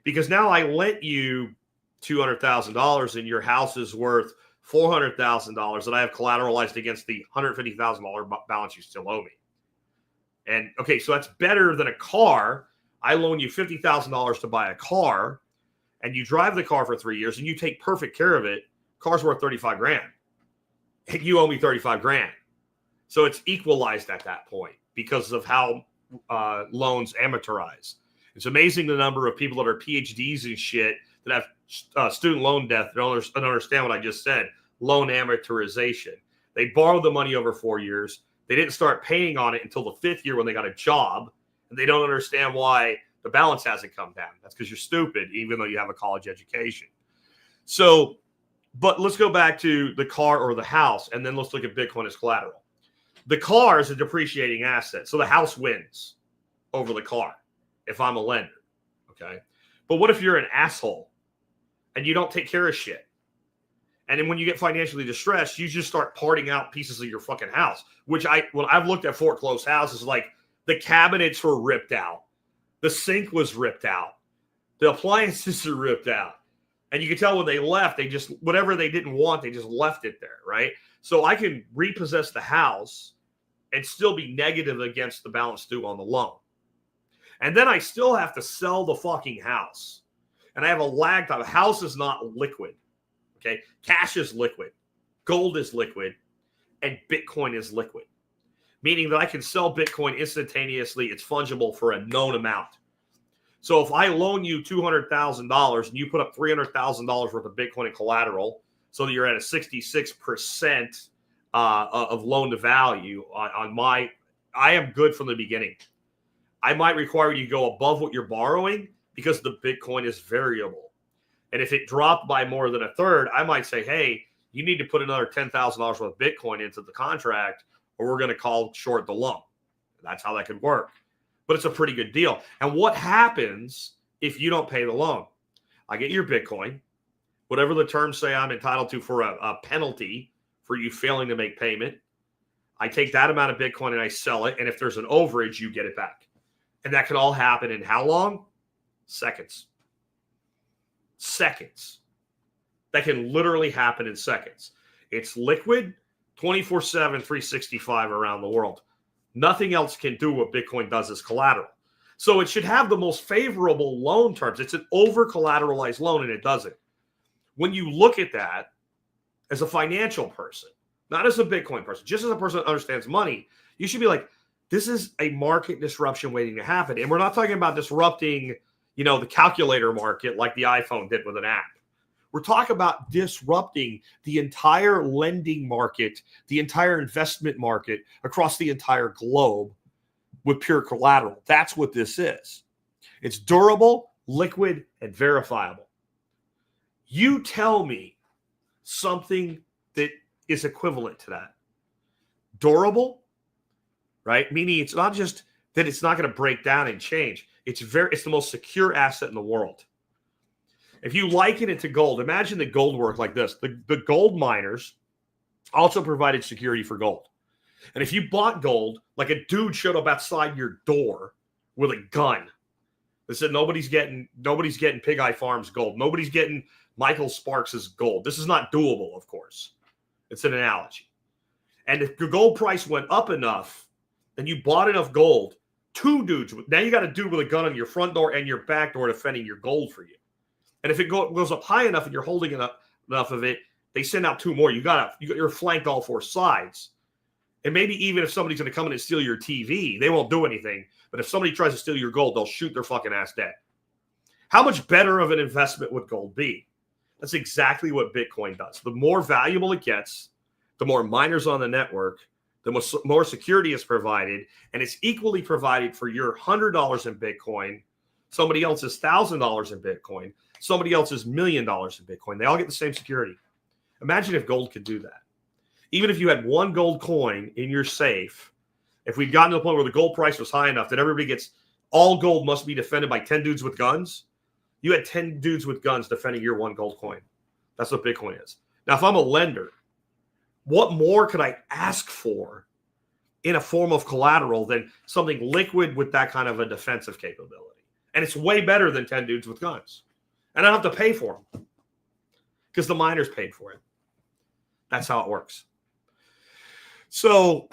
Speaker 1: Because now I lent you $200,000 and your house is worth $400,000 that I have collateralized against the $150,000 balance you still owe me. And okay, so that's better than a car. I loan you $50,000 to buy a car, and you drive the car for 3 years and you take perfect care of it. Car's worth 35 grand. And you owe me 35 grand. So it's equalized at that point because of how loans amortize. It's amazing the number of people that are PhDs and shit that have student loan debt that don't understand what I just said. Loan amortization. They borrowed the money over 4 years. They didn't start paying on it until the 5th year when they got a job. And they don't understand why the balance hasn't come down. That's because you're stupid, even though you have a college education. So, but let's go back to the car or the house, and then let's look at Bitcoin as collateral. The car is a depreciating asset. So the house wins over the car if I'm a lender. Okay. But what if you're an asshole and you don't take care of shit? And then when you get financially distressed, you just start parting out pieces of your fucking house, when I've looked at foreclosed houses, like the cabinets were ripped out. The sink was ripped out. The appliances are ripped out. And you can tell when they left, they just, whatever they didn't want, they just left it there, right? So I can repossess the house and still be negative against the balance due on the loan. And then I still have to sell the fucking house. And I have a lag time. A house is not liquid. Okay. Cash is liquid. Gold is liquid. And Bitcoin is liquid. Meaning that I can sell Bitcoin instantaneously. It's fungible for a known amount. So if I loan you $200,000 and you put up $300,000 worth of Bitcoin in collateral, so that you're at a 66% of loan to value on my, I am good from the beginning. I might require you to go above what you're borrowing because the Bitcoin is variable. And if it dropped by more than a third, I might say, hey, you need to put another $10,000 worth of Bitcoin into the contract or we're going to call short the loan. That's how that could work. But it's a pretty good deal. And what happens if you don't pay the loan? I get your Bitcoin, whatever the terms say I'm entitled to for a penalty for you failing to make payment. I take that amount of Bitcoin and I sell it. And if there's an overage, you get it back. And that can all happen in how long? Seconds. Seconds. That can literally happen in seconds. It's liquid 24/7, 365 around the world. Nothing else can do what Bitcoin does as collateral. So it should have the most favorable loan terms. It's an over-collateralized loan, and it doesn't. When you look at that as a financial person, not as a Bitcoin person, just as a person that understands money, you should be like, this is a market disruption waiting to happen. And we're not talking about disrupting, the calculator market like the iPhone did with an app. We're talking about disrupting the entire lending market, the entire investment market across the entire globe with pure collateral. That's what this is. It's durable, liquid, and verifiable. You tell me something that is equivalent to that. Durable, right? Meaning it's not just that it's not going to break down and change. It's the most secure asset in the world. If you liken it to gold, imagine the gold worked like this. The gold miners also provided security for gold. And if you bought gold, like a dude showed up outside your door with a gun that said nobody's getting Pig Eye Farms gold. Nobody's getting Michael Sparks's gold. This is not doable, of course. It's an analogy. And if the gold price went up enough and you bought enough gold, two dudes, now you got a dude with a gun on your front door and your back door defending your gold for you. And if it goes up high enough and you're holding enough of it, they send out two more. You're flanked all four sides. And maybe even if somebody's going to come in and steal your TV, they won't do anything. But if somebody tries to steal your gold, they'll shoot their fucking ass dead. How much better of an investment would gold be? That's exactly what Bitcoin does. The more valuable it gets, the more miners on the network, the more security is provided, and it's equally provided for your $100 in Bitcoin, somebody else's $1,000 in Bitcoin, somebody else's $1 million in Bitcoin. They all get the same security. Imagine if gold could do that. Even if you had one gold coin in your safe, if we'd gotten to the point where the gold price was high enough that everybody gets all gold must be defended by 10 dudes with guns, you had 10 dudes with guns defending your one gold coin. That's what Bitcoin is. Now, if I'm a lender, what more could I ask for in a form of collateral than something liquid with that kind of a defensive capability? And it's way better than 10 dudes with guns. And I don't have to pay for them because the miners paid for it. That's how it works. So,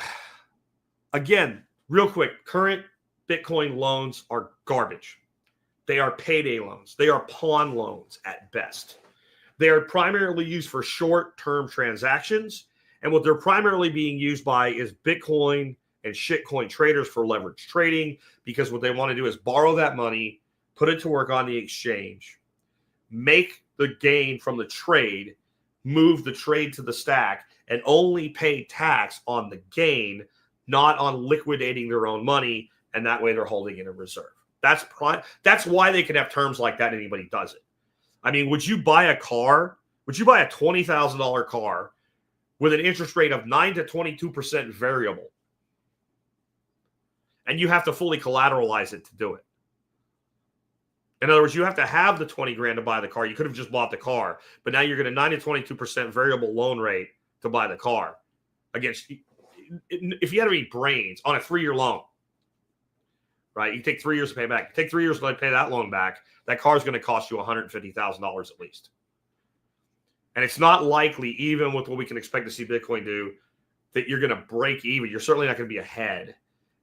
Speaker 1: again, real quick, current Bitcoin loans are garbage. They are payday loans. They are pawn loans at best. They are primarily used for short-term transactions. And what they're primarily being used by is Bitcoin and shitcoin traders for leverage trading, because what they want to do is borrow that money, put it to work on the exchange, make the gain from the trade, move the trade to the stack, and only pay tax on the gain, not on liquidating their own money, and that way they're holding it in reserve. That's why they can have terms like that and anybody does it. I mean, would you buy a car? Would you buy a $20,000 car with an interest rate of 9 to 22% variable? And you have to fully collateralize it to do it. In other words, you have to have the 20 grand to buy the car. You could have just bought the car, but now you're getting a 9 to 22% variable loan rate to buy the car. Against, if you had any brains on a 3-year loan, right? You take 3 years to pay back. You take 3 years to pay that loan back. That car is going to cost you $150,000 at least. And it's not likely, even with what we can expect to see Bitcoin do, that you're going to break even. You're certainly not going to be ahead.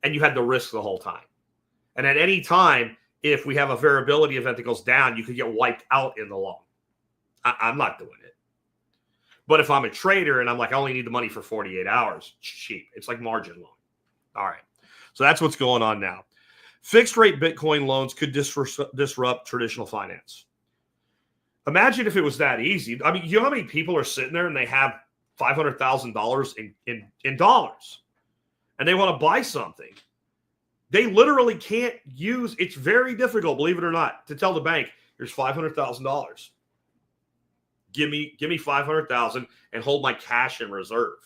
Speaker 1: And you had the risk the whole time. And at any time, if we have a variability event that goes down, you could get wiped out in the loan. I'm not doing it. But if I'm a trader and I'm like, I only need the money for 48 hours, cheap. It's like margin loan. All right. So that's what's going on now. Fixed rate Bitcoin loans could disrupt traditional finance. Imagine if it was that easy. I mean, you know how many people are sitting there and they have $500,000 in dollars and they want to buy something. They literally can't use, it's very difficult, believe it or not, to tell the bank, here's $500,000. Give me $500,000 and hold my cash in reserve.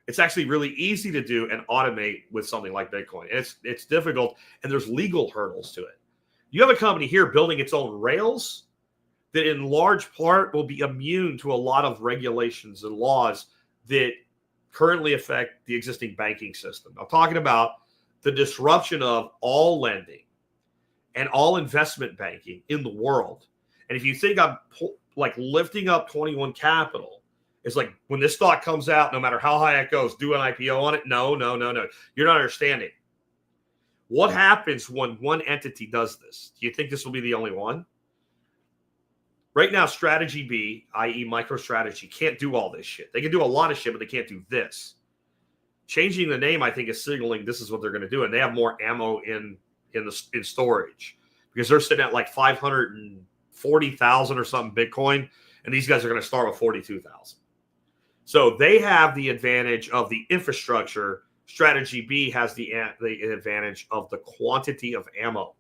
Speaker 1: It's actually really easy to do and automate with something like Bitcoin. And it's difficult, and there's legal hurdles to it. You have a company here building its own rails that in large part will be immune to a lot of regulations and laws that currently affect the existing banking system. I'm talking about the disruption of all lending and all investment banking in the world. And if you think I'm like lifting up 21 Capital, it's like when this stock comes out, no matter how high it goes, do an IPO on it. No. You're not understanding. What happens when one entity does this? Do you think this will be the only one? Right now, Strategy B, i.e. MicroStrategy, can't do all this shit. They can do a lot of shit, but they can't do this. Changing the name, I think, is signaling this is what they're going to do. And they have more ammo in storage because they're sitting at like 550 40,000 or something Bitcoin, and these guys are going to start with 42,000. So they have the advantage of the infrastructure. Strategy B has the advantage of the quantity of ammo,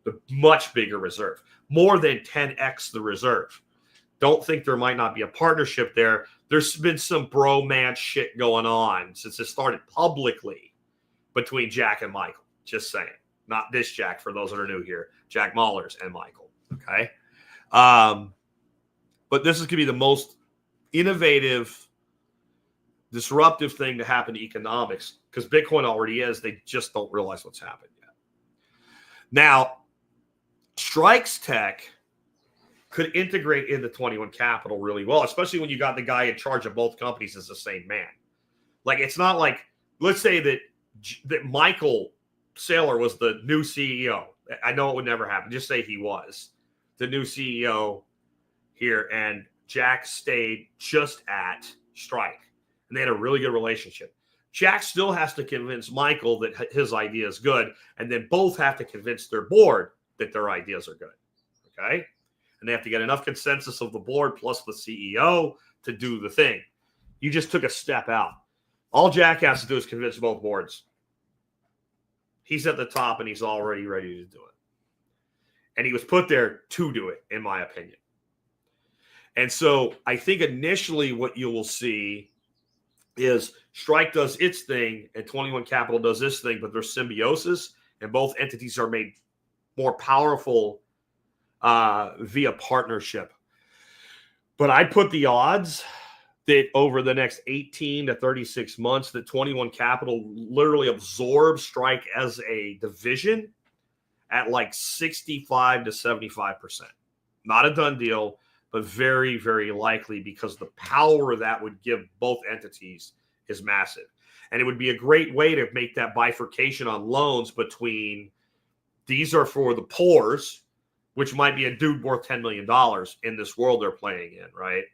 Speaker 1: the much bigger reserve, more than 10x the reserve. Don't think there might not be a partnership there. There's been some bromance shit going on since it started publicly between Jack and Michael. Just saying. Not this Jack, for those that are new here. Jack Mallers and Michael. Okay? But this is going to be the most innovative, disruptive thing to happen to economics, because Bitcoin already is. They just don't realize what's happened yet. Now, Strike's tech could integrate into 21 Capital really well, especially when you got the guy in charge of both companies as the same man. Like, it's not like, let's say that Michael Saylor was the new CEO. I know it would never happen. Just say he was the new CEO here, and Jack stayed just at Strike, and they had a really good relationship. Jack still has to convince Michael that his idea is good, and then both have to convince their board that their ideas are good. Okay? And they have to get enough consensus of the board plus the CEO to do the thing. You just took a step out. All Jack has to do is convince both boards. He's at the top, and he's already ready to do it. And he was put there to do it, in my opinion. And so I think initially what you will see is Strike does its thing and 21 Capital does this thing, but there's symbiosis, and both entities are made more powerful via partnership. But I put the odds that over the next 18 to 36 months that 21 Capital literally absorbs Strike as a division at like 65 to 75%. Not a done deal, but very, very likely, because the power that would give both entities is massive. And it would be a great way to make that bifurcation on loans between these are for the poors, which might be a dude worth $10 million in this world they're playing in, right?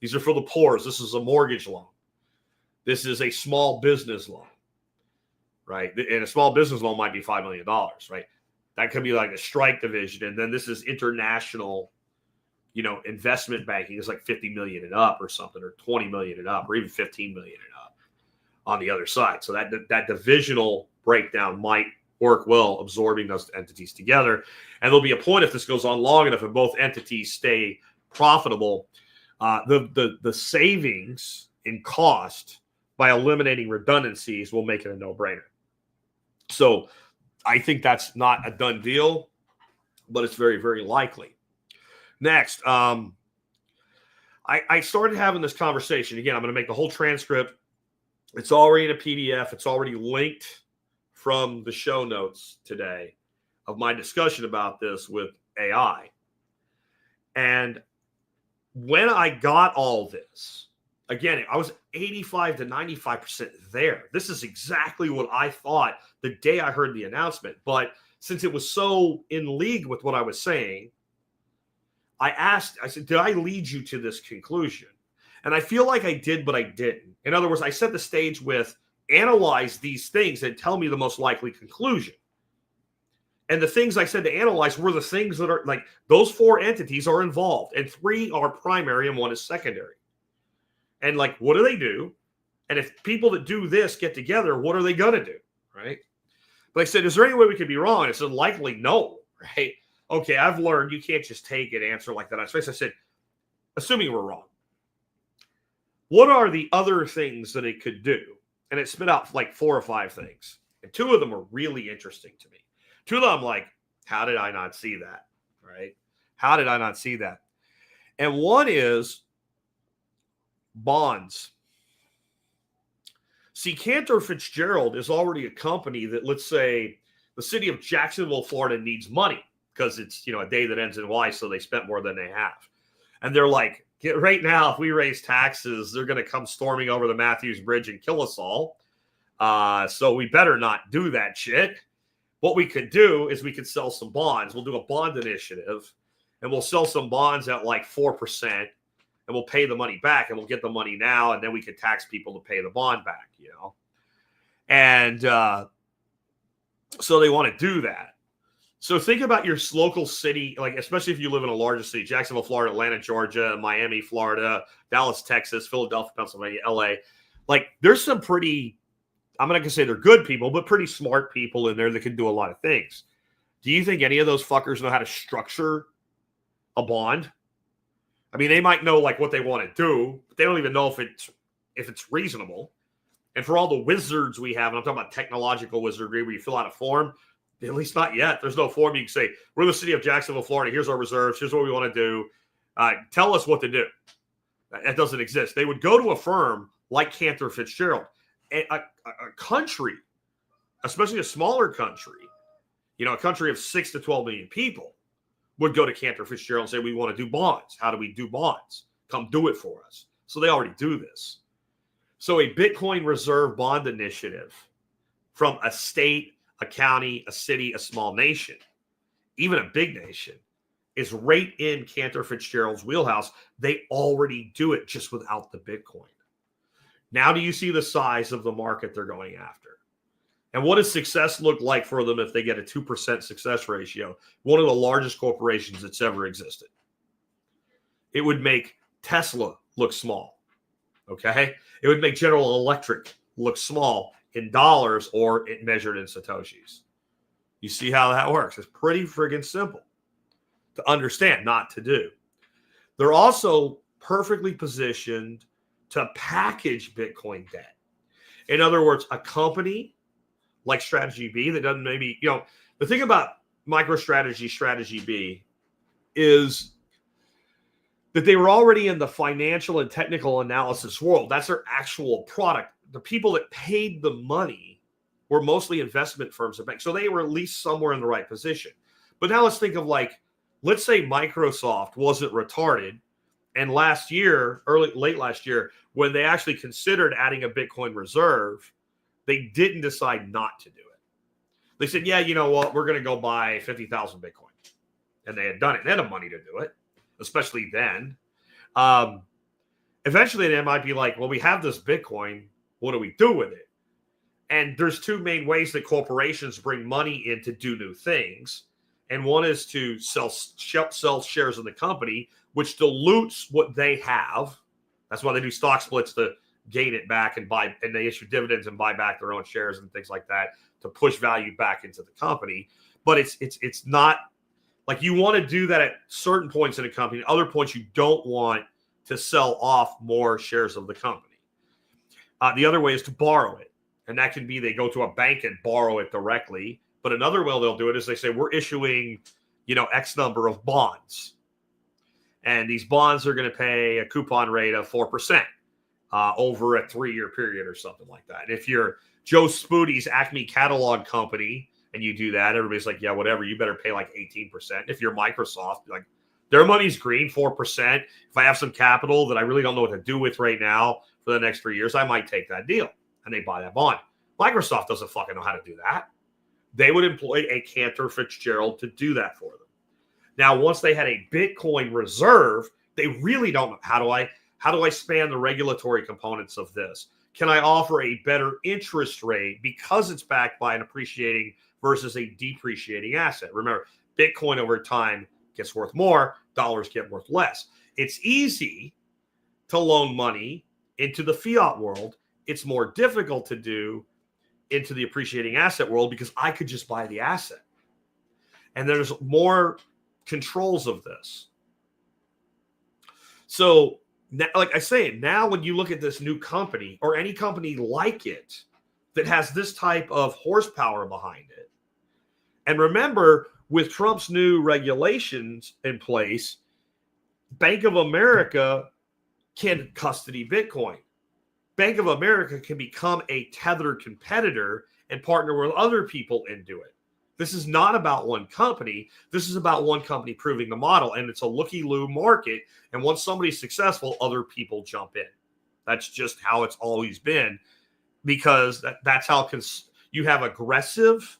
Speaker 1: These are for the poors. This is a mortgage loan. This is a small business loan, right? And a small business loan might be $5 million, right? That could be like a Strike division. And then this is international, investment banking is like 50 million and up or something, or 20 million and up, or even 15 million and up on the other side. So that divisional breakdown might work well, absorbing those entities together. And there'll be a point, if this goes on long enough and both entities stay profitable, the savings in cost by eliminating redundancies will make it a no-brainer. So I think that's not a done deal, but it's very, very likely. Next, I started having this conversation. Again, I'm going to make the whole transcript. It's already in a PDF. It's already linked from the show notes today of my discussion about this with AI. And when I got all this, again, I was 85 to 95% there. This is exactly what I thought the day I heard the announcement. But since it was so in league with what I was saying, I said, did I lead you to this conclusion? And I feel like I did, but I didn't. In other words, I set the stage with analyze these things and tell me the most likely conclusion. And the things I said to analyze were the things that are like those 4 entities are involved, and 3 are primary and 1 is secondary. And like, what do they do? And if people that do this get together, what are they going to do? Right. But I said, is there any way we could be wrong? And it said, likely no. Right. Okay. I've learned you can't just take an answer like that on space. I said, assuming we're wrong, what are the other things that it could do? And it spit out like 4 or 5 things. And 2 of them are really interesting to me. 2 of them, like, how did I not see that? Right. How did I not see that? And one is bonds. See, Cantor Fitzgerald is already a company that, let's say, the city of Jacksonville, Florida needs money because it's, a day that ends in Y, so they spent more than they have. And they're like, right now, if we raise taxes, they're going to come storming over the Matthews Bridge and kill us all. So we better not do that shit. What we could do is we could sell some bonds. We'll do a bond initiative, and we'll sell some bonds at like 4%, and we'll pay the money back, and we'll get the money now, and then we could tax people to pay the bond back, And so they want to do that. So think about your local city, like especially if you live in a larger city, Jacksonville, Florida, Atlanta, Georgia, Miami, Florida, Dallas, Texas, Philadelphia, Pennsylvania, LA. Like there's some pretty, I'm not going to say they're good people, but pretty smart people in there that can do a lot of things. Do you think any of those fuckers know how to structure a bond? I mean, they might know like what they want to do, but they don't even know if it's reasonable. And for all the wizards we have, and I'm talking about technological wizardry where you fill out a form, at least not yet. There's no form you can say, we're the city of Jacksonville, Florida. Here's our reserves. Here's what we want to do. Tell us what to do. That doesn't exist. They would go to a firm like Cantor Fitzgerald. A country, especially a smaller country, a country of 6 to 12 million people, would go to Cantor Fitzgerald and say, we want to do bonds. How do we do bonds? Come do it for us. So they already do this. So a Bitcoin reserve bond initiative from a state, a county, a city, a small nation, even a big nation, is right in Cantor Fitzgerald's wheelhouse. They already do it just without the Bitcoin. Now do you see the size of the market they're going after? And what does success look like for them if they get a 2% success ratio? One of the largest corporations that's ever existed. It would make Tesla look small. Okay? It would make General Electric look small in dollars or it measured in Satoshis. You see how that works? It's pretty friggin' simple to understand, not to do. They're also perfectly positioned to package Bitcoin debt. In other words, a company like Strategy B that doesn't maybe, the thing about MicroStrategy, Strategy B is that they were already in the financial and technical analysis world. That's their actual product. The people that paid the money were mostly investment firms and banks. So they were at least somewhere in the right position. But now let's think of let's say Microsoft wasn't retarded. And late last year, when they actually considered adding a Bitcoin reserve, they didn't decide not to do it. They said, yeah, you know what? We're going to go buy 50,000 Bitcoin. And they had done it. They had the money to do it, especially then. Eventually, they might be like, well, we have this Bitcoin. What do we do with it? And there's two main ways that corporations bring money in to do new things. And one is to sell shares in the company, which dilutes what they have. That's why they do stock splits to gain it back and buy, and they issue dividends and buy back their own shares and things like that to push value back into the company. But it's not like you want to do that at certain points in a company. Other points you don't want to sell off more shares of the company. The other way is to borrow it. And that can be they go to a bank and borrow it directly. But another way they'll do it is they say, we're issuing, X number of bonds. And these bonds are going to pay a coupon rate of 4% over a 3-year period or something like that. And if you're Joe Spoody's Acme Catalog Company and you do that, everybody's like, yeah, whatever. You better pay like 18%. If you're Microsoft, like their money's green, 4%. If I have some capital that I really don't know what to do with right now for the next 3 years, I might take that deal. And they buy that bond. Microsoft doesn't fucking know how to do that. They would employ a Cantor Fitzgerald to do that for them. Now, once they had a Bitcoin reserve, they really don't know how do I span the regulatory components of this? Can I offer a better interest rate because it's backed by an appreciating versus a depreciating asset? Remember, Bitcoin over time gets worth more, dollars get worth less. It's easy to loan money into the fiat world. It's more difficult to do into the appreciating asset world because I could just buy the asset. And there's more controls of this. So, like I say, now when you look at this new company or any company like it that has this type of horsepower behind it, and remember, with Trump's new regulations in place, Bank of America can custody Bitcoin. Bank of America can become a Tether competitor and partner with other people into it. This is not about one company. This is about one company proving the model, and it's a looky-loo market. And once somebody's successful, other people jump in. That's just how it's always been, because that's how you have aggressive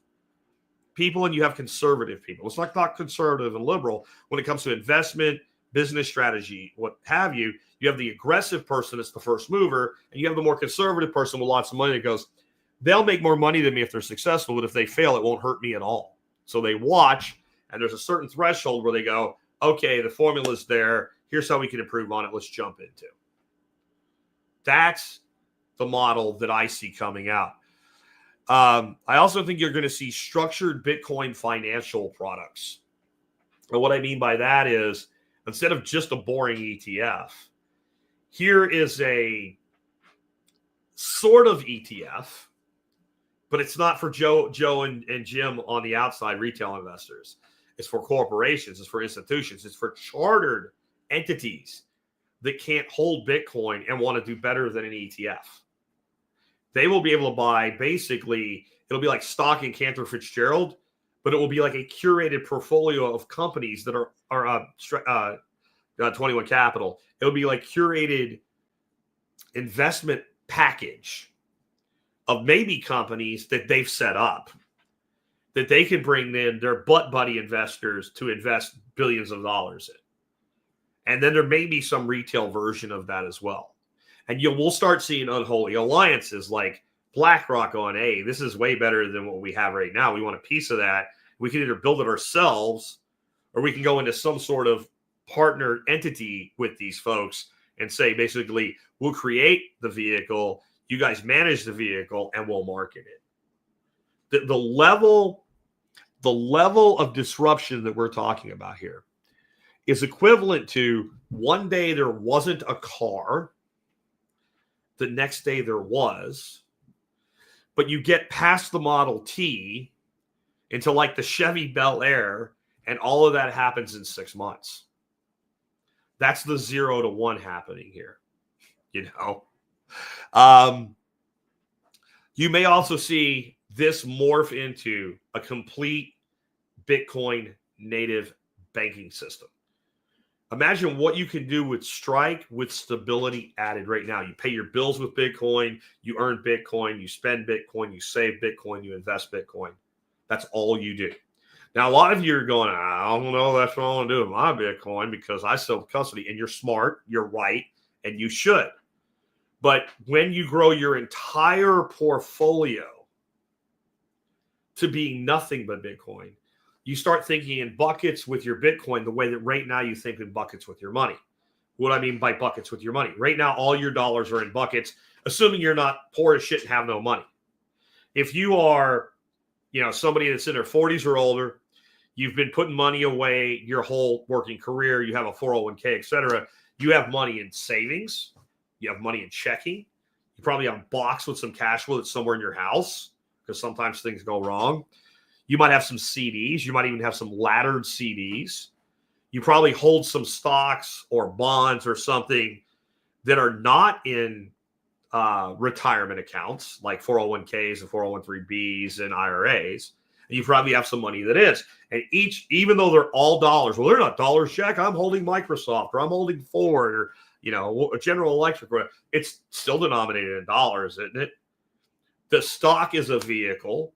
Speaker 1: people and you have conservative people. It's not conservative and liberal when it comes to investment, business strategy, what have you. You have the aggressive person that's the first mover, and you have the more conservative person with lots of money that goes, they'll make more money than me if they're successful, but if they fail, it won't hurt me at all. So they watch, and there's a certain threshold where they go, okay, the formula's there. Here's how we can improve on it. Let's jump into. That's the model that I see coming out. I also think you're going to see structured Bitcoin financial products. And what I mean by that is, instead of just a boring ETF, here is a sort of ETF, but it's not for Joe and Jim on the outside, retail investors. It's for corporations. It's for institutions. It's for chartered entities that can't hold Bitcoin and want to do better than an ETF. They will be able to buy, basically, it'll be like stock in Cantor Fitzgerald, but it will be like a curated portfolio of companies that are 21 Capital. It'll be like curated investment package of maybe companies that they've set up that they can bring in their butt buddy investors to invest billions of dollars in. And then there may be some retail version of that as well. And we'll start seeing unholy alliances like BlackRock going, hey, this is way better than what we have right now. We want a piece of that. We can either build it ourselves or we can go into some sort of partner entity with these folks and say, basically, we'll create the vehicle, you guys manage the vehicle, and we'll market it. The level of disruption that we're talking about here is equivalent to one day there wasn't a car, the next day there was, but you get past the Model T into like the Chevy Bel Air, and all of that happens in 6 months. That's the 0 to 1 happening here, you know. You may also see this morph into a complete Bitcoin native banking system. Imagine what you can do with Strike with stability added right now. You pay your bills with Bitcoin, you earn Bitcoin, you spend Bitcoin, you save Bitcoin, you invest Bitcoin. That's all you do. Now, a lot of you are going, I don't know, that's what I want to do with my Bitcoin because I still have custody. And you're smart, you're right, and you should. But when you grow your entire portfolio to being nothing but Bitcoin, you start thinking in buckets with your Bitcoin the way that right now you think in buckets with your money. What I mean by buckets with your money. Right now, all your dollars are in buckets, assuming you're not poor as shit and have no money. If you are, somebody that's in their 40s or older, you've been putting money away your whole working career, you have a 401k, etc. You have money in savings. You have money in checking. You probably have a box with some cash flow that's somewhere in your house because sometimes things go wrong. You might have some CDs. You might even have some laddered CDs. You probably hold some stocks or bonds or something that are not in retirement accounts like 401ks and 401(b)s and IRAs. And you probably have some money that is. And even though they're all dollars, well, they're not dollars, Jack. I'm holding Microsoft or I'm holding Ford or General Electric, it's still denominated in dollars, isn't it? The stock is a vehicle,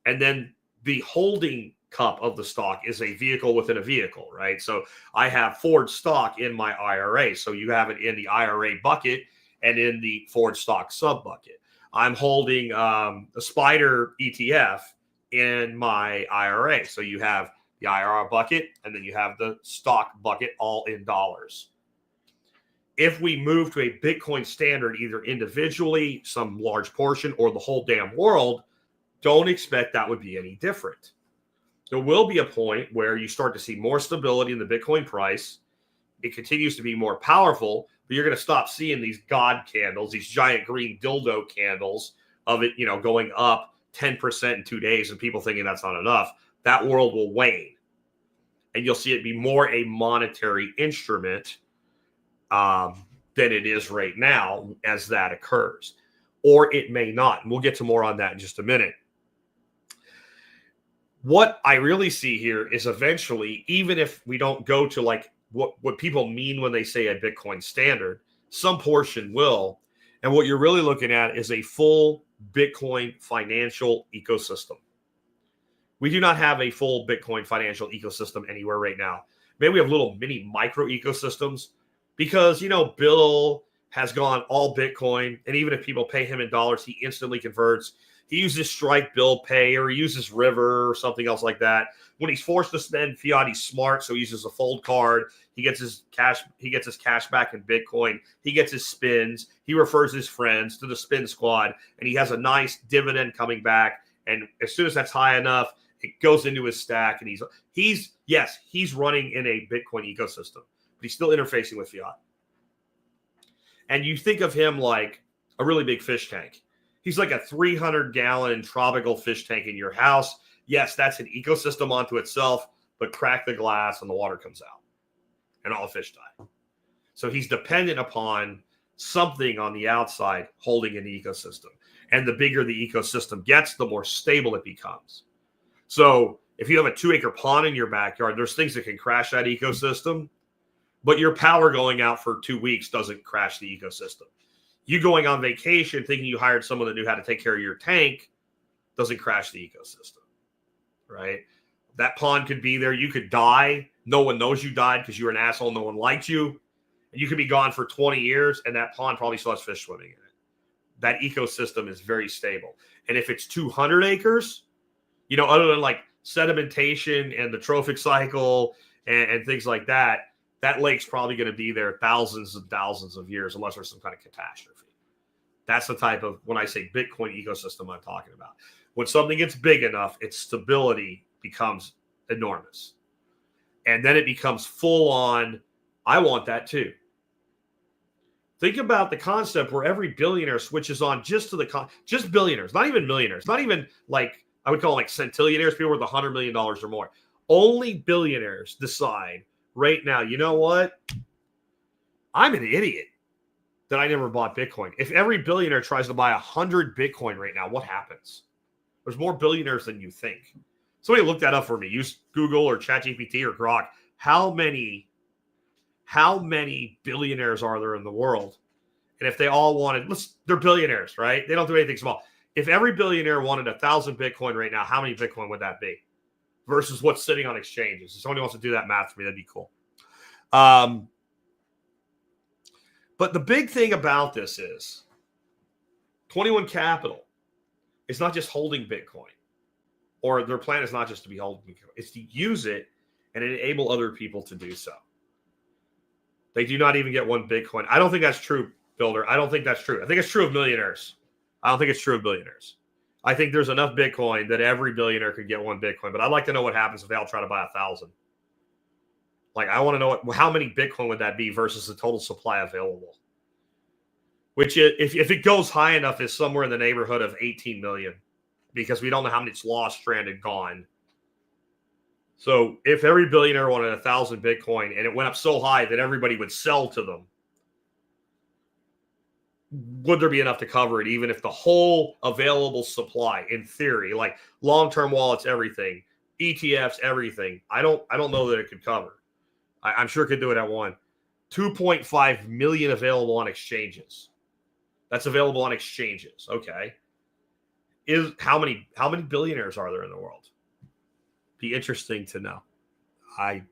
Speaker 1: and then the holding cup of the stock is a vehicle within a vehicle, right? So I have Ford stock in my IRA. So you have it in the IRA bucket and in the Ford stock sub bucket. I'm holding a Spider ETF in my IRA. So you have the IRA bucket, and then you have the stock bucket all in dollars. If we move to a Bitcoin standard, either individually, some large portion, or the whole damn world, don't expect that would be any different. There will be a point where you start to see more stability in the Bitcoin price. It continues to be more powerful, but you're going to stop seeing these God candles, these giant green dildo candles of it, going up 10% in 2 days and people thinking that's not enough. That world will wane. And you'll see it be more a monetary instrument than it is right now as that occurs. Or it may not. And we'll get to more on that in just a minute. What I really see here is eventually, even if we don't go to like what people mean when they say a Bitcoin standard, some portion will. And what you're really looking at is a full Bitcoin financial ecosystem. We do not have a full Bitcoin financial ecosystem anywhere right now. Maybe we have little mini micro ecosystems because, Bill has gone all Bitcoin. And even if people pay him in dollars, he instantly converts. He uses Strike Bill Pay, or he uses River or something else like that. When he's forced to spend fiat, he's smart, so he uses a fold card. He gets his cash. He gets his cash back in Bitcoin. He gets his spins. He refers his friends to the spin squad, and he has a nice dividend coming back. And as soon as that's high enough, it goes into his stack, and he's running in a Bitcoin ecosystem, but he's still interfacing with fiat. And you think of him like a really big fish tank. He's like a 300-gallon tropical fish tank in your house. Yes, that's an ecosystem unto itself, but crack the glass and the water comes out and all the fish die. So he's dependent upon something on the outside holding an ecosystem. And the bigger the ecosystem gets, the more stable it becomes. So if you have a 2-acre pond in your backyard, there's things that can crash that ecosystem, but your power going out for 2 weeks doesn't crash the ecosystem. You going on vacation thinking you hired someone that knew how to take care of your tank doesn't crash the ecosystem, right? That pond could be there. You could die. No one knows you died because you were an asshole. No one liked you. And you could be gone for 20 years, and that pond probably still has fish swimming in it. That ecosystem is very stable. And if it's 200 acres, other than like sedimentation and the trophic cycle and things like that, that lake's probably going to be there thousands and thousands of years unless there's some kind of catastrophe. That's the type of, when I say Bitcoin ecosystem, I'm talking about. When something gets big enough, its stability becomes enormous. And then it becomes full on, I want that too. Think about the concept where every billionaire switches on just billionaires, not even millionaires, not even like, I would call like centillionaires, people worth $100 million or more. Only billionaires decide right now, you know what? I'm an idiot that I never bought Bitcoin. If every billionaire tries to buy 100 Bitcoin right now, what happens? There's more billionaires than you think. Somebody look that up for me. Use Google or ChatGPT or Grok. How many billionaires are there in the world? And if they all wanted, they're billionaires, right? They don't do anything small. If every billionaire wanted 1,000 Bitcoin right now, how many Bitcoin would that be? Versus what's sitting on exchanges. If somebody wants to do that math for me, that'd be cool. But the big thing about this is 21 Capital is not just holding Bitcoin, or their plan is not just to be holding Bitcoin. It's to use it and enable other people to do so. They do not even get one Bitcoin. I don't think that's true, Builder. I don't think that's true. I think it's true of millionaires. I don't think it's true of billionaires. I think there's enough Bitcoin that every billionaire could get one Bitcoin, but I'd like to know what happens if they all try to buy 1,000. Like, I want to know how many Bitcoin would that be versus the total supply available, which if it goes high enough is somewhere in the neighborhood of 18 million, because we don't know how many it's lost, stranded, gone. So if every billionaire wanted 1,000 Bitcoin and it went up so high that everybody would sell to them, would there be enough to cover it, even if the whole available supply, in theory, like long-term wallets, everything, ETFs, everything, I don't know that it could cover. I'm sure it could do it at one. 2.5 million available on exchanges. That's available on exchanges. Okay. How many billionaires are there in the world? Be interesting to know. I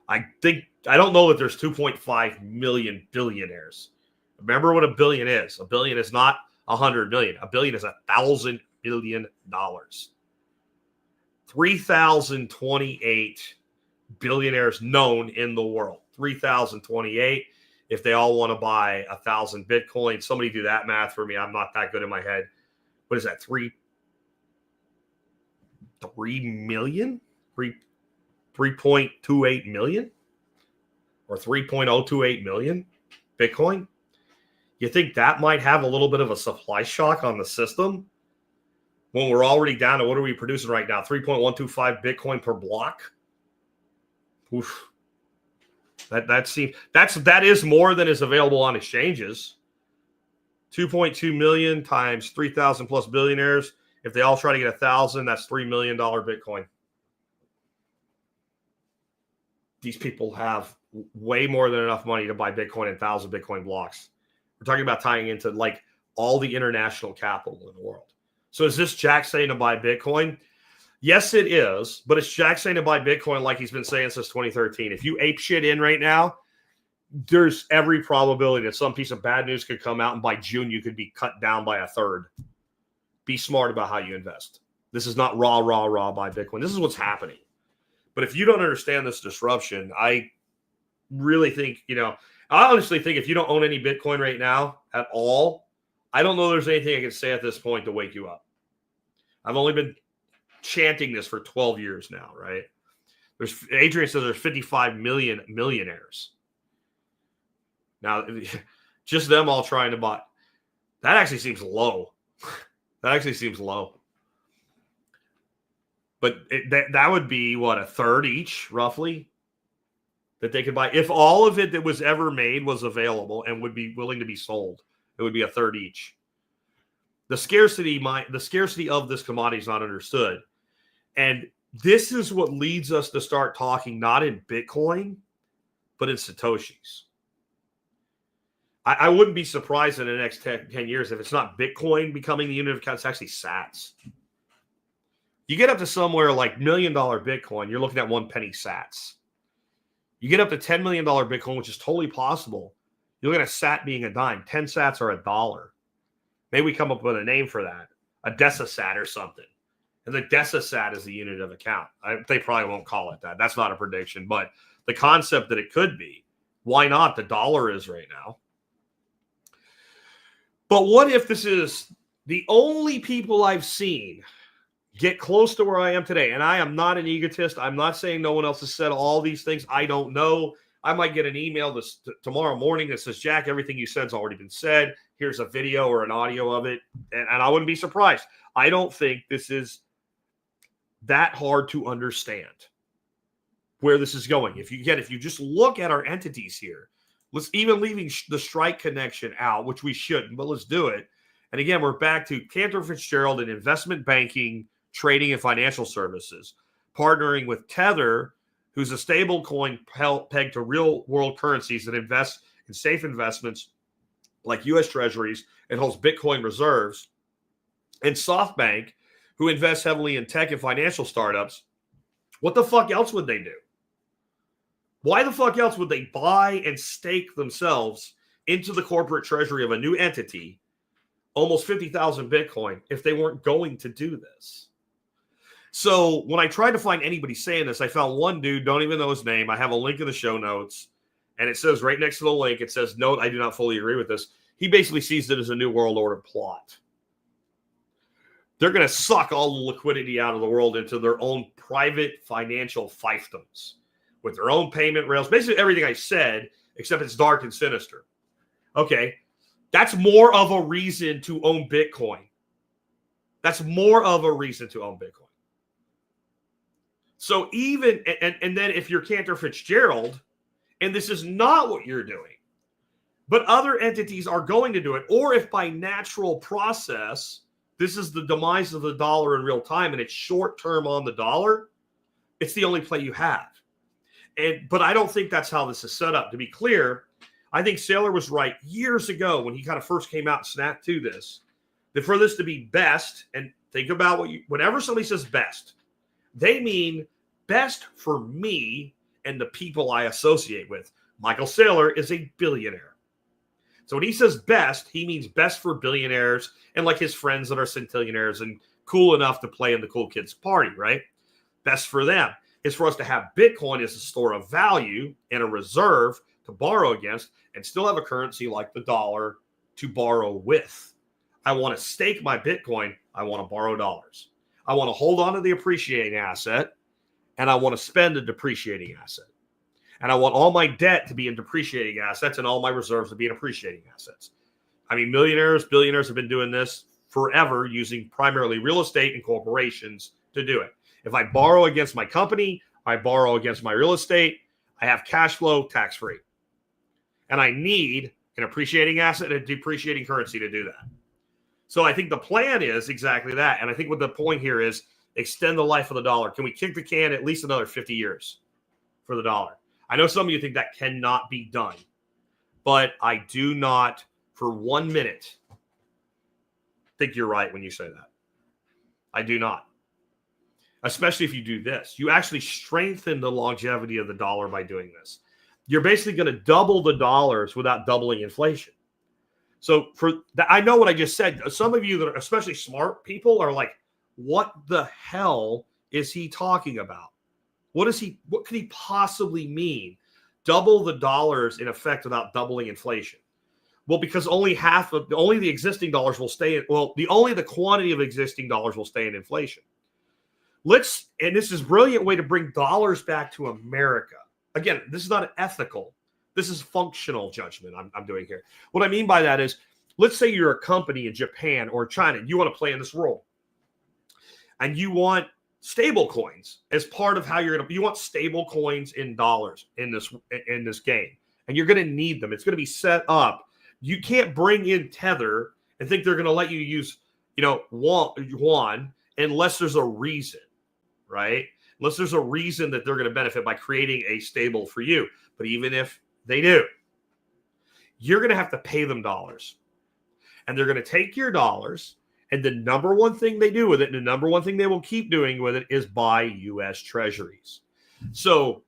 Speaker 1: don't know that there's 2.5 million billionaires. Remember what a billion is. A billion is not 100 million. A billion is $1,000 billion. 3,028 billionaires known in the world. 3,028. If they all want to buy 1,000 Bitcoin, somebody do that math for me. I'm not that good in my head. What is that? 3 million? 3.28 million? Or 3.028 million Bitcoin? You think that might have a little bit of a supply shock on the system when we're already down to, what are we producing right now? 3.125 Bitcoin per block. Oof. That is more than is available on exchanges. 2.2 million times 3,000 plus billionaires. If they all try to get 1,000, that's $3 million Bitcoin. These people have way more than enough money to buy Bitcoin and 1,000 Bitcoin blocks. We're talking about tying into like all the international capital in the world. So is this Jack saying to buy Bitcoin? Yes, it is. But it's Jack saying to buy Bitcoin like he's been saying since 2013. If you ape shit in right now, there's every probability that some piece of bad news could come out, and by June you could be cut down by a third be smart about how you invest. This is not raw buy Bitcoin. This is what's happening. But if you don't understand this disruption, I really think, I honestly think if you don't own any Bitcoin right now at all, I don't know there's anything I can say at this point to wake you up. I've only been chanting this for 12 years now, right? Adrian says there's 55 million millionaires. Now, just them all trying to buy. That actually seems low. But that would be, a third each, roughly, that they could buy. If all of it that was ever made was available and would be willing to be sold, it would be a third each. The scarcity of this commodity is not understood. And this is what leads us to start talking not in Bitcoin, but in Satoshis. I wouldn't be surprised in the next 10 years if it's not Bitcoin becoming the unit of account, it's actually sats. You get up to somewhere like $1 million Bitcoin, you're looking at 1 penny sats. You get up to $10 million Bitcoin, which is totally possible. You're looking at sat being a dime. 10 sats are $1. Maybe we come up with a name for that, a decasat or something. And the decasat is the unit of account. They probably won't call it that. That's not a prediction. But the concept that it could be, why not? The dollar is right now. But what if this is the only people I've seen get close to where I am today? And I am not an egotist. I'm not saying no one else has said all these things. I don't know. I might get an email tomorrow morning that says, Jack, everything you said has already been said. Here's a video or an audio of it. And I wouldn't be surprised. I don't think this is that hard to understand where this is going. If you just look at our entities here, let's even leaving the strike connection out, which we shouldn't, but let's do it. And again, we're back to Cantor Fitzgerald in investment banking, trading, and financial services, partnering with Tether, who's a stable coin pegged to real world currencies that invest in safe investments like U.S. Treasuries and holds Bitcoin reserves, and SoftBank, who invests heavily in tech and financial startups. What the fuck else would they do? Why the fuck else would they buy and stake themselves into the corporate treasury of a new entity, almost 50,000 Bitcoin, if they weren't going to do this? So when I tried to find anybody saying this, I found one dude, don't even know his name. I have a link in the show notes, and it says right next to the link, it says, note, I do not fully agree with this. He basically sees it as a New World Order plot. They're going to suck all the liquidity out of the world into their own private financial fiefdoms with their own payment rails. Basically everything I said, except it's dark and sinister. Okay, that's more of a reason to own Bitcoin. That's more of a reason to own Bitcoin. So even, and then if you're Cantor Fitzgerald, and this is not what you're doing, but other entities are going to do it, or if by natural process, this is the demise of the dollar in real time and it's short term on the dollar, it's the only play you have. But I don't think that's how this is set up. To be clear, I think Saylor was right years ago when he kind of first came out and snapped to this, that for this to be best, and think about whenever somebody says best, they mean best for me and the people I associate with. Michael Saylor is a billionaire. So when he says best, he means best for billionaires and like his friends that are centillionaires and cool enough to play in the cool kids party, right? Best for them is for us to have Bitcoin as a store of value and a reserve to borrow against and still have a currency like the dollar to borrow with. I want to stake my Bitcoin. I want to borrow dollars. I want to hold on to the appreciating asset, and I want to spend a depreciating asset. And I want all my debt to be in depreciating assets and all my reserves to be in appreciating assets. I mean, millionaires, billionaires have been doing this forever using primarily real estate and corporations to do it. If I borrow against my company, I borrow against my real estate, I have cash flow tax-free. And I need an appreciating asset and a depreciating currency to do that. So I think the plan is exactly that. And I think what the point here is extend the life of the dollar. Can we kick the can at least another 50 years for the dollar? I know some of you think that cannot be done, but I do not for 1 minute think you're right when you say that. I do not. Especially if you do this. You actually strengthen the longevity of the dollar by doing this. You're basically going to double the dollars without doubling inflation. So I know what I just said. Some of you that are especially smart people are like, what the hell is he talking about? What could he possibly mean? Double the dollars in effect without doubling inflation. Well, because only the existing dollars will stay in, only the quantity of existing dollars will stay in inflation. And this is a brilliant way to bring dollars back to America. Again, this is not ethical. This is functional judgment I'm doing here. What I mean by that is, let's say you're a company in Japan or China, and you want to play in this world. And you want stable coins as part of how you want stable coins in dollars in this game. And you're going to need them. It's going to be set up. You can't bring in Tether and think they're going to let you use, yuan unless there's a reason, right? Unless there's a reason that they're going to benefit by creating a stable for you. But even if they do, you're going to have to pay them dollars. And they're going to take your dollars, and the number one thing they do with it, and the number one thing they will keep doing with it, is buy U.S. treasuries. So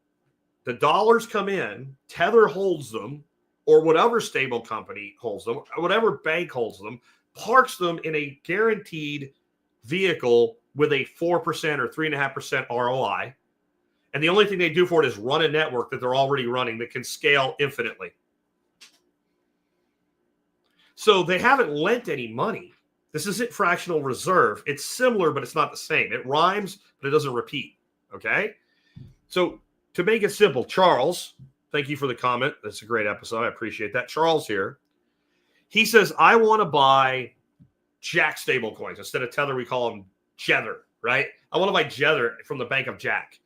Speaker 1: the dollars come in, Tether holds them, or whatever stable company holds them, or whatever bank holds them, parks them in a guaranteed vehicle with a 4% or 3.5% ROI. And the only thing they do for it is run a network that they're already running that can scale infinitely. So they haven't lent any money. This isn't fractional reserve. It's similar, but it's not the same. It rhymes, but it doesn't repeat. Okay? So to make it simple, Charles, thank you for the comment. That's a great episode. I appreciate that. Charles here. He says, I want to buy Jack stable coins. Instead of Tether, we call them Jether, right? I want to buy Jether from the Bank of Jack.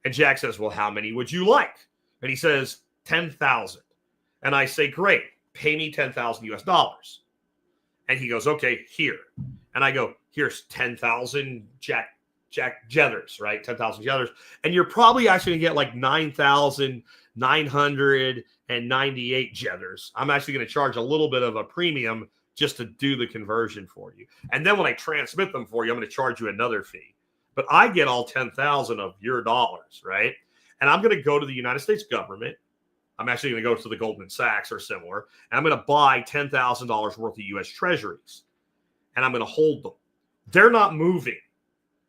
Speaker 1: And Jack says, well, how many would you like? And he says, 10,000. And I say, great, pay me 10,000 US dollars. And he goes, okay, here. And I go, here's 10,000 Jack Jethers, right? 10,000 Jethers. And you're probably actually going to get like 9,998 Jethers. I'm actually going to charge a little bit of a premium just to do the conversion for you. And then when I transmit them for you, I'm going to charge you another fee. But I get all 10,000 of your dollars, right? And I'm going to go to the United States government. I'm actually going to go to the Goldman Sachs or similar, and I'm going to buy $10,000 worth of U.S. treasuries, and I'm going to hold them. They're not moving.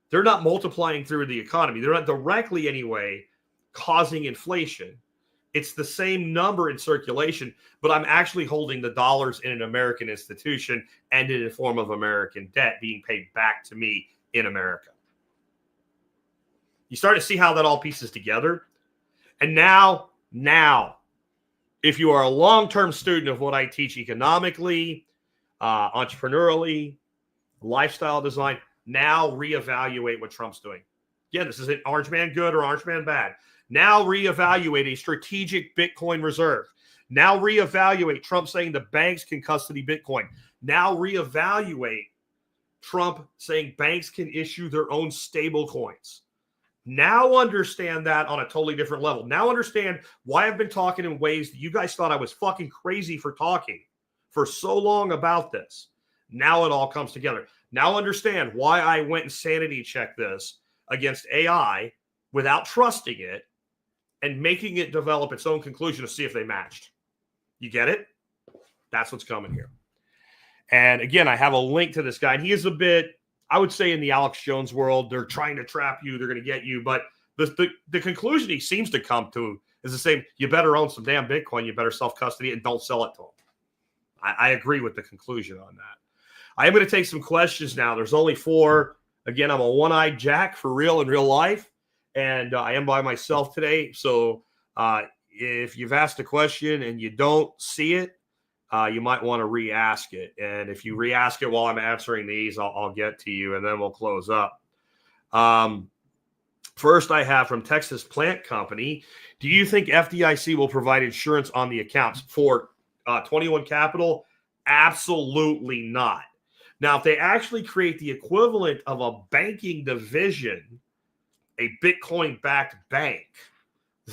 Speaker 1: They're not multiplying through the economy. They're not directly, anyway, causing inflation. It's the same number in circulation, but I'm actually holding the dollars in an American institution and in a form of American debt being paid back to me in America. You start to see how that all pieces together. And now, if you are a long-term student of what I teach economically, entrepreneurially, lifestyle design, now reevaluate what Trump's doing. Again, this isn't orange man good or orange man bad. Now reevaluate a strategic Bitcoin reserve. Now reevaluate Trump saying the banks can custody Bitcoin. Now reevaluate Trump saying banks can issue their own stable coins. Now understand that on a totally different level. Now understand why I've been talking in ways that you guys thought I was fucking crazy for talking for so long about this. Now it all comes together. Now understand why I went and sanity checked this against AI without trusting it and making it develop its own conclusion to see if they matched. You get it? That's what's coming here. And again, I have a link to this guy. And he is a bit, I would say, in the Alex Jones world, they're trying to trap you. They're going to get you. But the conclusion he seems to come to is the same. You better own some damn Bitcoin. You better self-custody it and don't sell it to them. I agree with the conclusion on that. I am going to take some questions now. There's only 4. Again, I'm a one-eyed Jack for real in real life. And I am by myself today. So if you've asked a question and you don't see it, you might want to re-ask it. And if you re-ask it while I'm answering these, I'll get to you, and then we'll close up. First, I have from Texas Plant Company. Do you think FDIC will provide insurance on the accounts for 21 Capital? Absolutely not. Now, if they actually create the equivalent of a banking division, a Bitcoin-backed bank,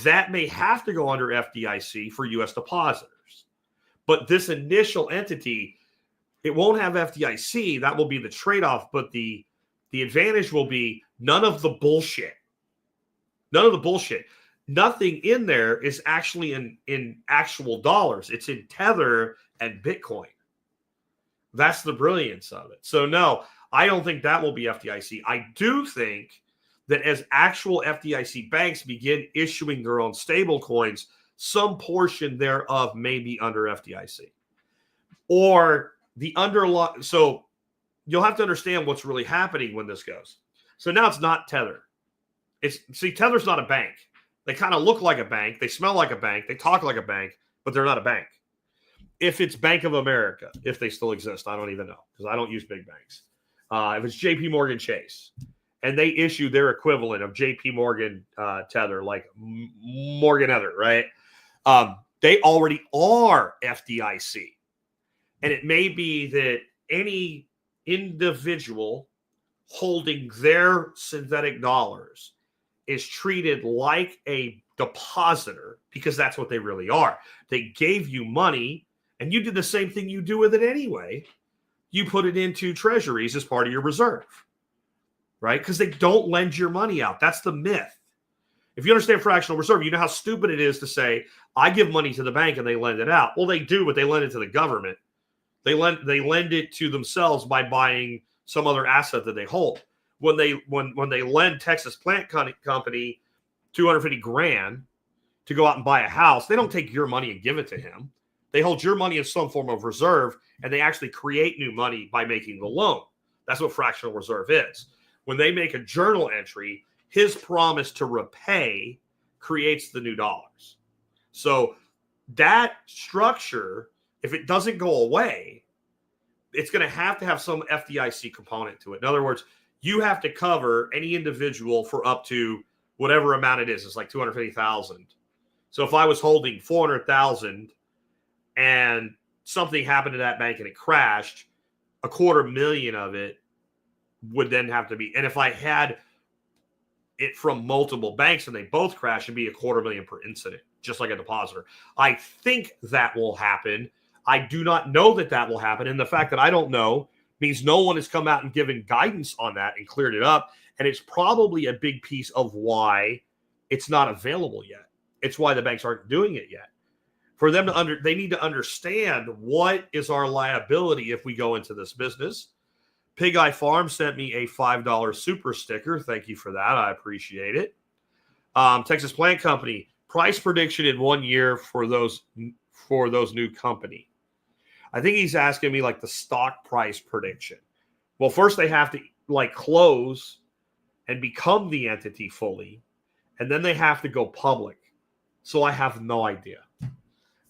Speaker 1: that may have to go under FDIC for U.S. depositors. But this initial entity, it won't have FDIC. That will be the trade-off. But the advantage will be none of the bullshit. None of the bullshit. Nothing in there is actually in actual dollars. It's in Tether and Bitcoin. That's the brilliance of it. So no, I don't think that will be FDIC. I do think that as actual FDIC banks begin issuing their own stable coins, some portion thereof may be under FDIC. Or the underlying, so you'll have to understand what's really happening when this goes. So now it's not Tether. Tether's not a bank. They kind of look like a bank. They smell like a bank. They talk like a bank, but they're not a bank. If it's Bank of America, if they still exist, I don't even know because I don't use big banks. If it's JP Morgan Chase and they issue their equivalent of JP Morgan Tether, like Morgan Ether, right? They already are FDIC. And it may be that any individual holding their synthetic dollars is treated like a depositor because that's what they really are. They gave you money and you did the same thing you do with it anyway. You put it into treasuries as part of your reserve, right? Because they don't lend your money out. That's the myth. If you understand fractional reserve, you know how stupid it is to say, I give money to the bank and they lend it out. Well, they do, but they lend it to the government. They lend it to themselves by buying some other asset that they hold. When they lend Texas Plant Company $250,000 to go out and buy a house, they don't take your money and give it to him. They hold your money in some form of reserve, and they actually create new money by making the loan. That's what fractional reserve is. When they make a journal entry, his promise to repay creates the new dollars. So that structure, if it doesn't go away, it's going to have some FDIC component to it. In other words, you have to cover any individual for up to whatever amount it is. It's like $250,000. So if I was holding $400,000 and something happened to that bank and it crashed, $250,000 of it would then have to be. And if I had it from multiple banks and they both crash, it'd be $250,000 per incident, just like a depositor. I think that will happen. I do not know that will happen. And the fact that I don't know means no one has come out and given guidance on that and cleared it up. And it's probably a big piece of why it's not available yet. It's why the banks aren't doing it yet. For them to they need to understand what is our liability if we go into this business. Pig Eye Farm sent me a $5 super sticker. Thank you for that. I appreciate it. Texas Plant Company, price prediction in 1 year for those new company. I think he's asking me like the stock price prediction. Well, first they have to like close and become the entity fully, and then they have to go public. So I have no idea.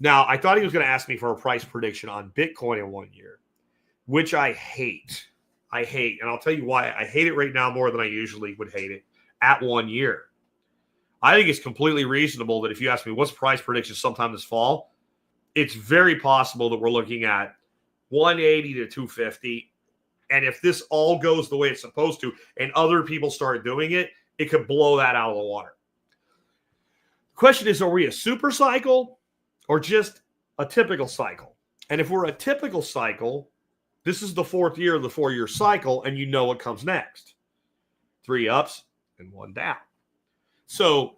Speaker 1: Now, I thought he was going to ask me for a price prediction on Bitcoin in 1 year, which I hate. And I'll tell you why. I hate it right now more than I usually would hate it at 1 year. I think it's completely reasonable that if you ask me what's price prediction sometime this fall, it's very possible that we're looking at 180 to 250. And if this all goes the way it's supposed to and other people start doing it, it could blow that out of the water. The question is, are we a super cycle or just a typical cycle? And if we're a typical cycle, this is the fourth year of the 4-year cycle, and you know what comes next. 3 ups and 1 down. So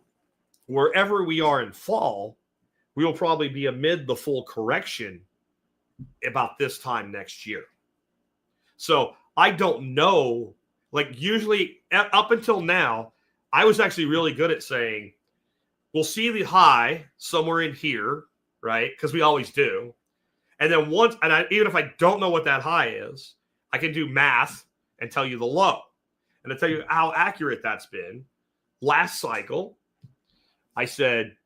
Speaker 1: wherever we are in fall, we will probably be amid the full correction about this time next year. So I don't know. Like usually up until now, I was actually really good at saying, we'll see the high somewhere in here, right? Because we always do. And then even if I don't know what that high is, I can do math and tell you the low. And to tell you how accurate that's been, last cycle, I said,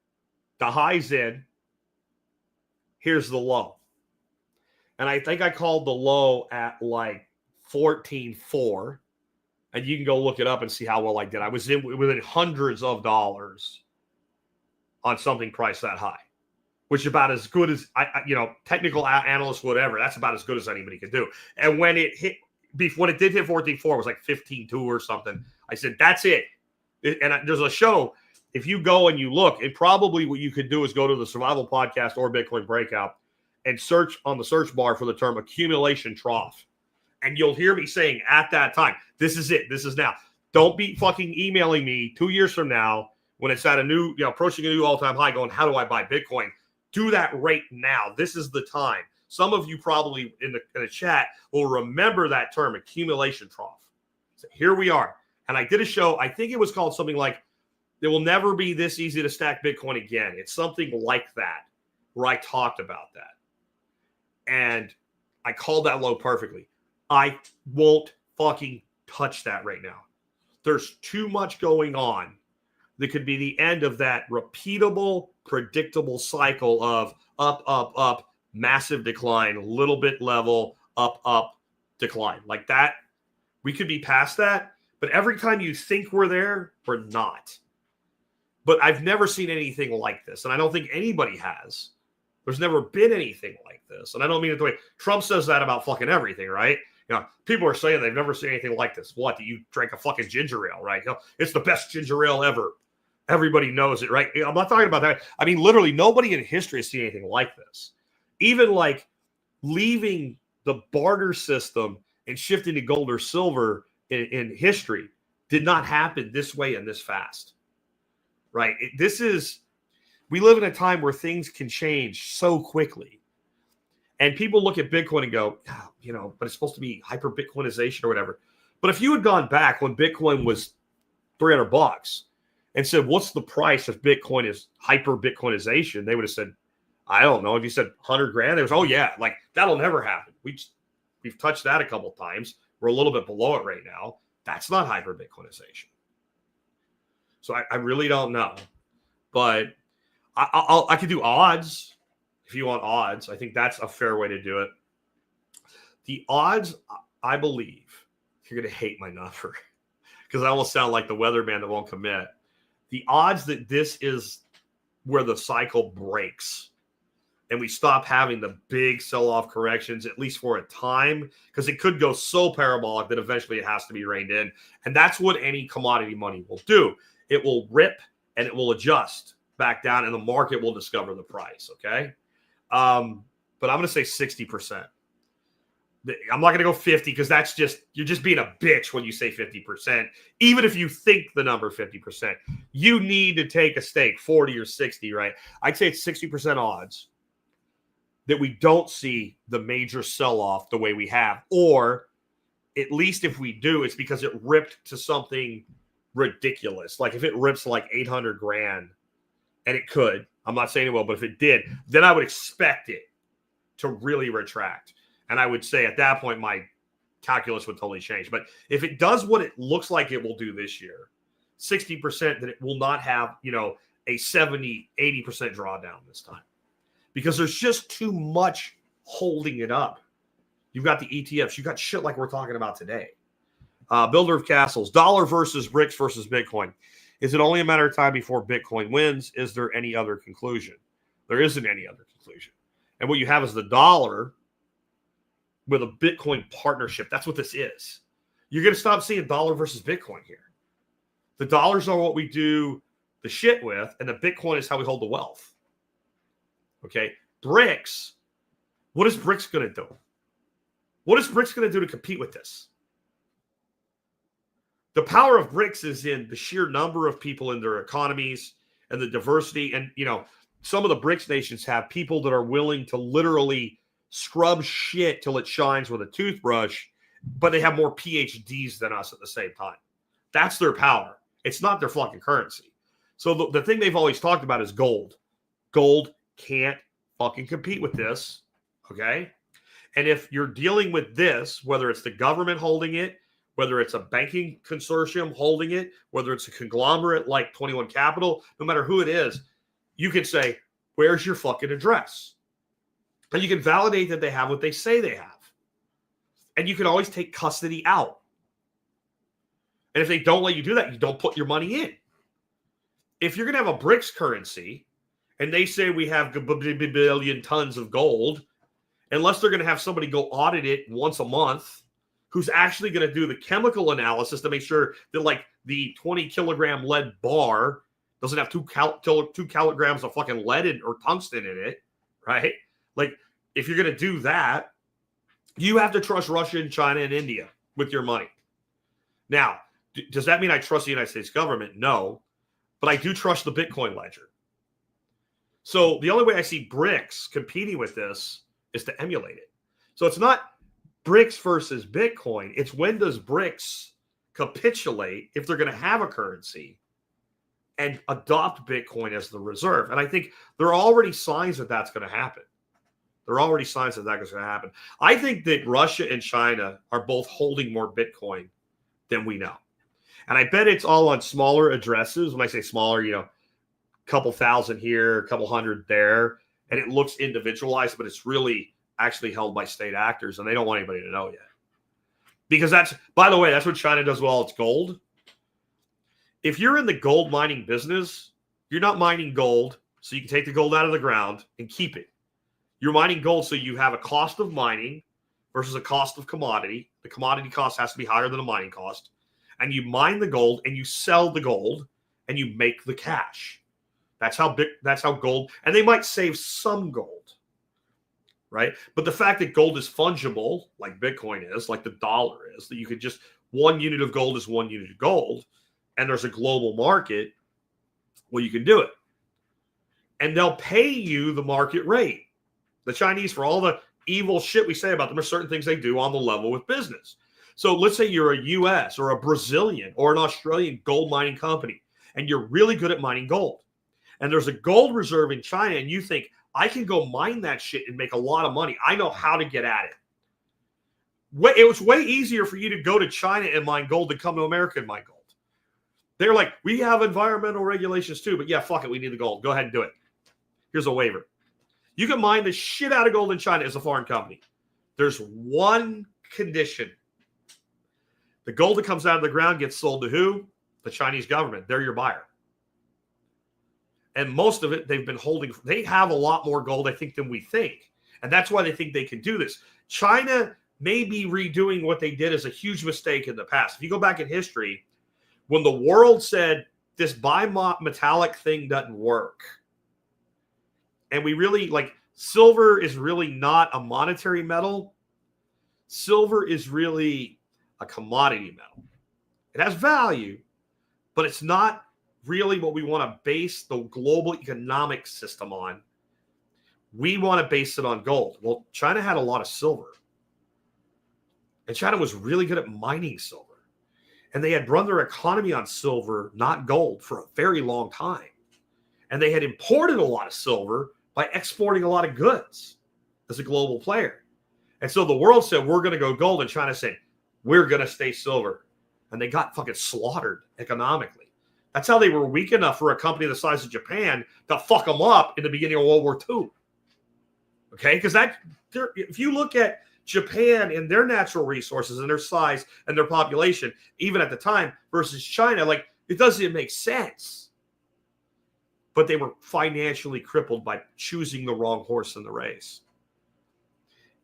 Speaker 1: the high's in, here's the low. And I think I called the low at like 14.4. And you can go look it up and see how well I did. I was within hundreds of dollars on something priced that high, which is about as good as, technical analysts, whatever. That's about as good as anybody could do. And when it did hit 14.4, it was like 15.2 or something. I said, that's it. And there's a show. If you go and you look, and probably what you could do is go to the Survival Podcast or Bitcoin Breakout and search on the search bar for the term accumulation trough. And you'll hear me saying at that time, this is it. This is now. Don't be fucking emailing me 2 years from now when it's at a approaching a new all-time high going, how do I buy Bitcoin? Do that right now. This is the time. Some of you probably in the chat will remember that term, accumulation trough. So here we are. And I did a show, I think it was called something like, it will never be this easy to stack Bitcoin again. It's something like that, where I talked about that. And I called that low perfectly. I won't fucking touch that right now. There's too much going on that could be the end of that repeatable, predictable cycle of up, up, up, massive decline, little bit level, up, up, decline. Like that, we could be past that. But every time you think we're there, we're not. But I've never seen anything like this. And I don't think anybody has. There's never been anything like this. And I don't mean it the way Trump says that about fucking everything, right? You know, people are saying they've never seen anything like this. What? You drank a fucking ginger ale, right? You know, it's the best ginger ale ever. Everybody knows it, right? I'm not talking about that. I mean, literally nobody in history has seen anything like this. Even like leaving the barter system and shifting to gold or silver in history did not happen this way and this fast, right? We live in a time where things can change so quickly. And people look at Bitcoin and go, oh, you know, but it's supposed to be hyper Bitcoinization or whatever. But if you had gone back when Bitcoin was $300 and said, what's the price if Bitcoin is hyper Bitcoinization? They would have said, I don't know. If you said 100 grand, it was, oh yeah, like that'll never happen. We've touched that a couple of times. We're a little bit below it right now. That's not hyper Bitcoinization. So I really don't know, but I could do odds if you want odds. I think that's a fair way to do it. The odds, I believe, you're going to hate my number because I almost sound like the weatherman that won't commit. The odds that this is where the cycle breaks and we stop having the big sell-off corrections, at least for a time, because it could go so parabolic that eventually it has to be reined in. And that's what any commodity money will do. It will rip and it will adjust back down and the market will discover the price, okay? But I'm going to say 60%. I'm not going to go 50 because that's just, you're just being a bitch when you say 50%. Even if you think the number 50%, you need to take a stake, 40 or 60, right? I'd say it's 60% odds that we don't see the major sell-off the way we have. Or at least if we do, it's because it ripped to something ridiculous. Like if it rips like 800 grand, and it could, I'm not saying it will, but if it did, then I would expect it to really retract. And I would say at that point, my calculus would totally change. But if it does what it looks like it will do this year, 60% that it will not have, you know, a 70, 80% drawdown this time. Because there's just too much holding it up. You've got the ETFs. You've got shit like we're talking about today. Builder of Castles, dollar versus BRICS versus Bitcoin. Is it only a matter of time before Bitcoin wins? Is there any other conclusion? There isn't any other conclusion. And what you have is the dollar with a Bitcoin partnership. That's what this is. You're going to stop seeing dollar versus Bitcoin here. The dollars are what we do the shit with, and the Bitcoin is how we hold the wealth. Okay, BRICS. What is BRICS going to do? What is BRICS going to do to compete with this? The power of BRICS is in the sheer number of people in their economies and the diversity. And, you know, some of the BRICS nations have people that are willing to literally scrub shit till it shines with a toothbrush, but they have more PhDs than us at the same time. That's their power. It's not their fucking currency. So the thing they've always talked about is gold. Gold can't fucking compete with this, okay? And if you're dealing with this, whether it's the government holding it, whether it's a banking consortium holding it, whether it's a conglomerate like 21 Capital, no matter who it is, you can say, where's your fucking address? And you can validate that they have what they say they have. And you can always take custody out. And if they don't let you do that, you don't put your money in. If you're going to have a BRICS currency, and they say we have a billion tons of gold, unless they're going to have somebody go audit it once a month, who's actually going to do the chemical analysis to make sure that like the 20 kilogram lead bar doesn't have 2 kilograms of fucking lead or tungsten in it, right? Like if you're going to do that, you have to trust Russia and China and India with your money. Now, does that mean I trust the United States government? No, but I do trust the Bitcoin ledger. So the only way I see BRICS competing with this is to emulate it. So it's not BRICS versus Bitcoin. It's when does BRICS capitulate if they're going to have a currency and adopt Bitcoin as the reserve. And I think there are already signs that that's going to happen. There are already signs that that's going to happen. I think that Russia and China are both holding more Bitcoin than we know. And I bet it's all on smaller addresses. When I say smaller, a couple thousand here, a couple hundred there. And it looks individualized, but it's really actually held by state actors. And they don't want anybody to know yet. Because that's, by the way, that's what China does well. It's gold. If you're in the gold mining business, you're not mining gold so you can take the gold out of the ground and keep it. You're mining gold so you have a cost of mining versus a cost of commodity. The commodity cost has to be higher than the mining cost. And you mine the gold and you sell the gold and you make the cash. That's how gold, and they might save some gold, right? But the fact that gold is fungible, like Bitcoin is, like the dollar is, that you could just, 1 unit of gold is 1 unit of gold, and there's a global market, well, you can do it. And they'll pay you the market rate. The Chinese, for all the evil shit we say about them, are certain things they do on the level with business. So let's say you're a US or a Brazilian or an Australian gold mining company, and you're really good at mining gold. And there's a gold reserve in China, and you think, I can go mine that shit and make a lot of money. I know how to get at it. It was way easier for you to go to China and mine gold than come to America and mine gold. They're like, we have environmental regulations too, but yeah, fuck it, we need the gold. Go ahead and do it. Here's a waiver. You can mine the shit out of gold in China as a foreign company. There's one condition. The gold that comes out of the ground gets sold to who? The Chinese government. They're your buyer. And most of it they've been holding. They have a lot more gold, I think, than we think. And that's why they think they can do this. China may be redoing what they did as a huge mistake in the past. If you go back in history, when the world said this bimetallic thing doesn't work, and we really, like, silver is really not a monetary metal. Silver is really a commodity metal. It has value, but it's not really what we want to base the global economic system on. We want to base it on gold. Well, China had a lot of silver. And China was really good at mining silver. And they had run their economy on silver, not gold, for a very long time. And they had imported a lot of silver by exporting a lot of goods as a global player. And so the world said, we're going to go gold. And China said, we're going to stay silver. And they got fucking slaughtered economically. That's how they were weak enough for a company the size of Japan to fuck them up in the beginning of World War II. Okay? Because if you look at Japan and their natural resources and their size and their population, even at the time, versus China, like, it doesn't make sense. But they were financially crippled by choosing the wrong horse in the race.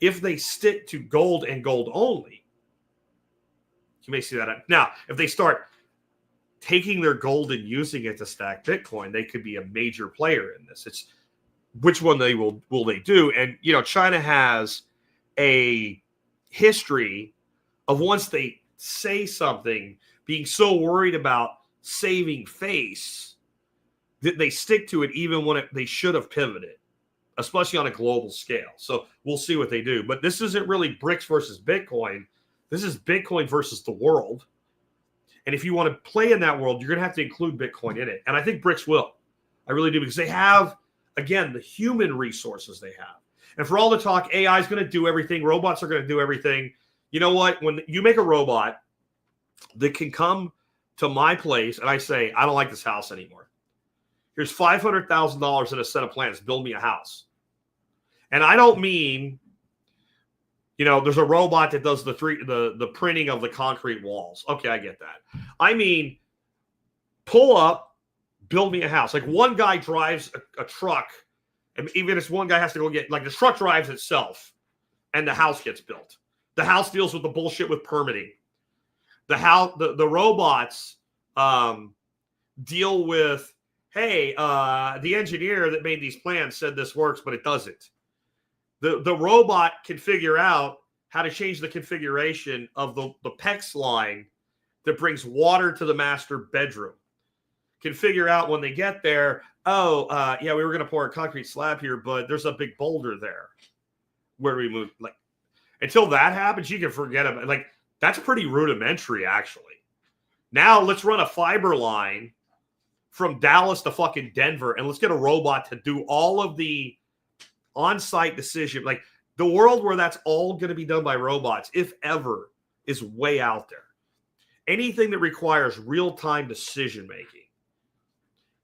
Speaker 1: If they stick to gold and gold only, you may see that. Now, if they start taking their gold and using it to stack Bitcoin, they could be a major player in this. It's which one they will they do? And, China has a history of, once they say something, being so worried about saving face that they stick to it even when they should have pivoted, especially on a global scale. So we'll see what they do. But this isn't really BRICS versus Bitcoin. This is Bitcoin versus the world. And if you want to play in that world, you're going to have to include Bitcoin in it. And I think BRICS will. I really do, because they have, again, the human resources they have. And for all the talk, AI is going to do everything. Robots are going to do everything. You know what? When you make a robot that can come to my place and I say, I don't like this house anymore. Here's $500,000 in a set of plans. Build me a house. And I don't mean, there's a robot that does the printing of the concrete walls. Okay, I get that. I mean, pull up, build me a house. Like, one guy drives a truck, and even if one guy has to go get, like, the truck drives itself, and the house gets built. The house deals with the bullshit with permitting. The robots deal with, hey, the engineer that made these plans said this works, but it doesn't. The robot can figure out how to change the configuration of the PEX line that brings water to the master bedroom. Can figure out when they get there, we were going to pour a concrete slab here, but there's a big boulder there. where do we move? Like, until that happens, you can forget about it. Like, that's pretty rudimentary, actually. Now let's run a fiber line from Dallas to fucking Denver, and let's get a robot to do all of the on-site decision. Like, the world where that's all going to be done by robots, if ever, is way out there. Anything that requires real-time decision-making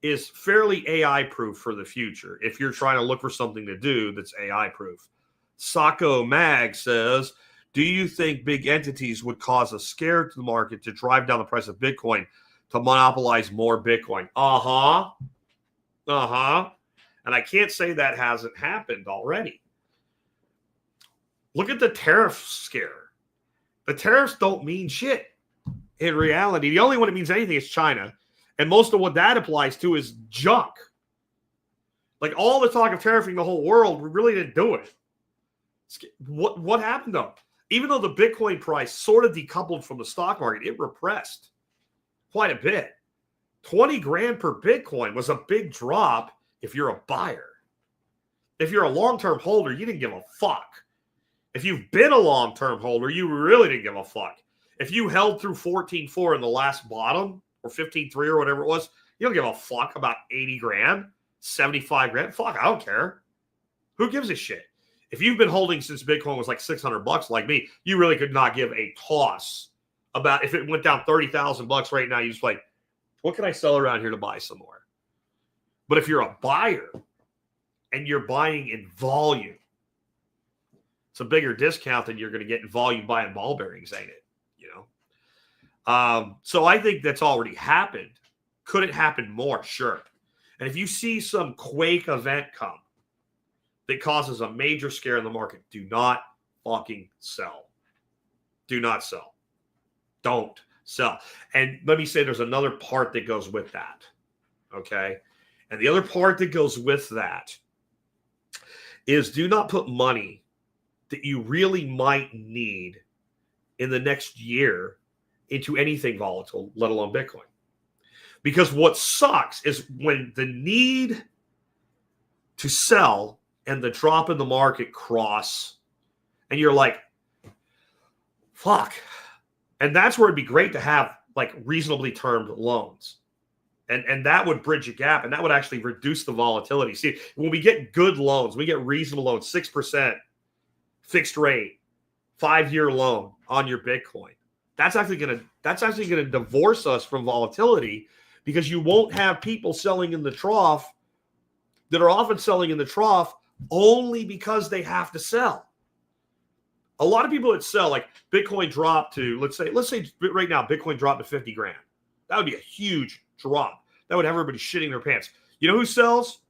Speaker 1: is fairly AI-proof for the future if you're trying to look for something to do that's AI-proof. Sacco Mag says, do you think big entities would cause a scare to the market to drive down the price of Bitcoin to monopolize more Bitcoin? Uh-huh. And I can't say that hasn't happened already. Look at the tariff scare. The tariffs don't mean shit in reality. The only one that means anything is China. And most of what that applies to is junk. Like, all the talk of tariffing the whole world, we really didn't do it. What happened though? Even though the Bitcoin price sort of decoupled from the stock market, it repressed quite a bit. 20 grand per Bitcoin was a big drop if you're a buyer. If you're a long-term holder, you didn't give a fuck. If you've been a long-term holder, you really didn't give a fuck. If you held through 14.4 in the last bottom, or 15.3 or whatever it was, you don't give a fuck about 80 grand, 75 grand. Fuck, I don't care. Who gives a shit? If you've been holding since Bitcoin was like $600 like me, you really could not give a toss about if it went down $30,000 right now. You just like, what can I sell around here to buy some more? But if you're a buyer and you're buying in volume, it's a bigger discount than you're going to get in volume buying ball bearings, ain't it? You know? So I think that's already happened. Could it happen more? Sure. And if you see some quake event come that causes a major scare in the market, do not fucking sell. Do not sell. Don't sell. And let me say there's another part that goes with that. Okay? And the other part that goes with that is do not put money that you really might need in the next year into anything volatile, let alone Bitcoin. Because what sucks is when the need to sell and the drop in the market cross, and you're like, fuck. And that's where it'd be great to have like reasonably termed loans. And that would bridge a gap, and that would actually reduce the volatility. See, when we get good loans, we get reasonable loans, 6% fixed rate, 5-year loan on your Bitcoin. That's actually gonna divorce us from volatility, because you won't have people selling in the trough that are often selling in the trough only because they have to sell. A lot of people that sell, like Bitcoin dropped to, let's say right now, Bitcoin dropped to 50 grand. That would be a huge drop. That would have everybody shitting their pants. You know who sells?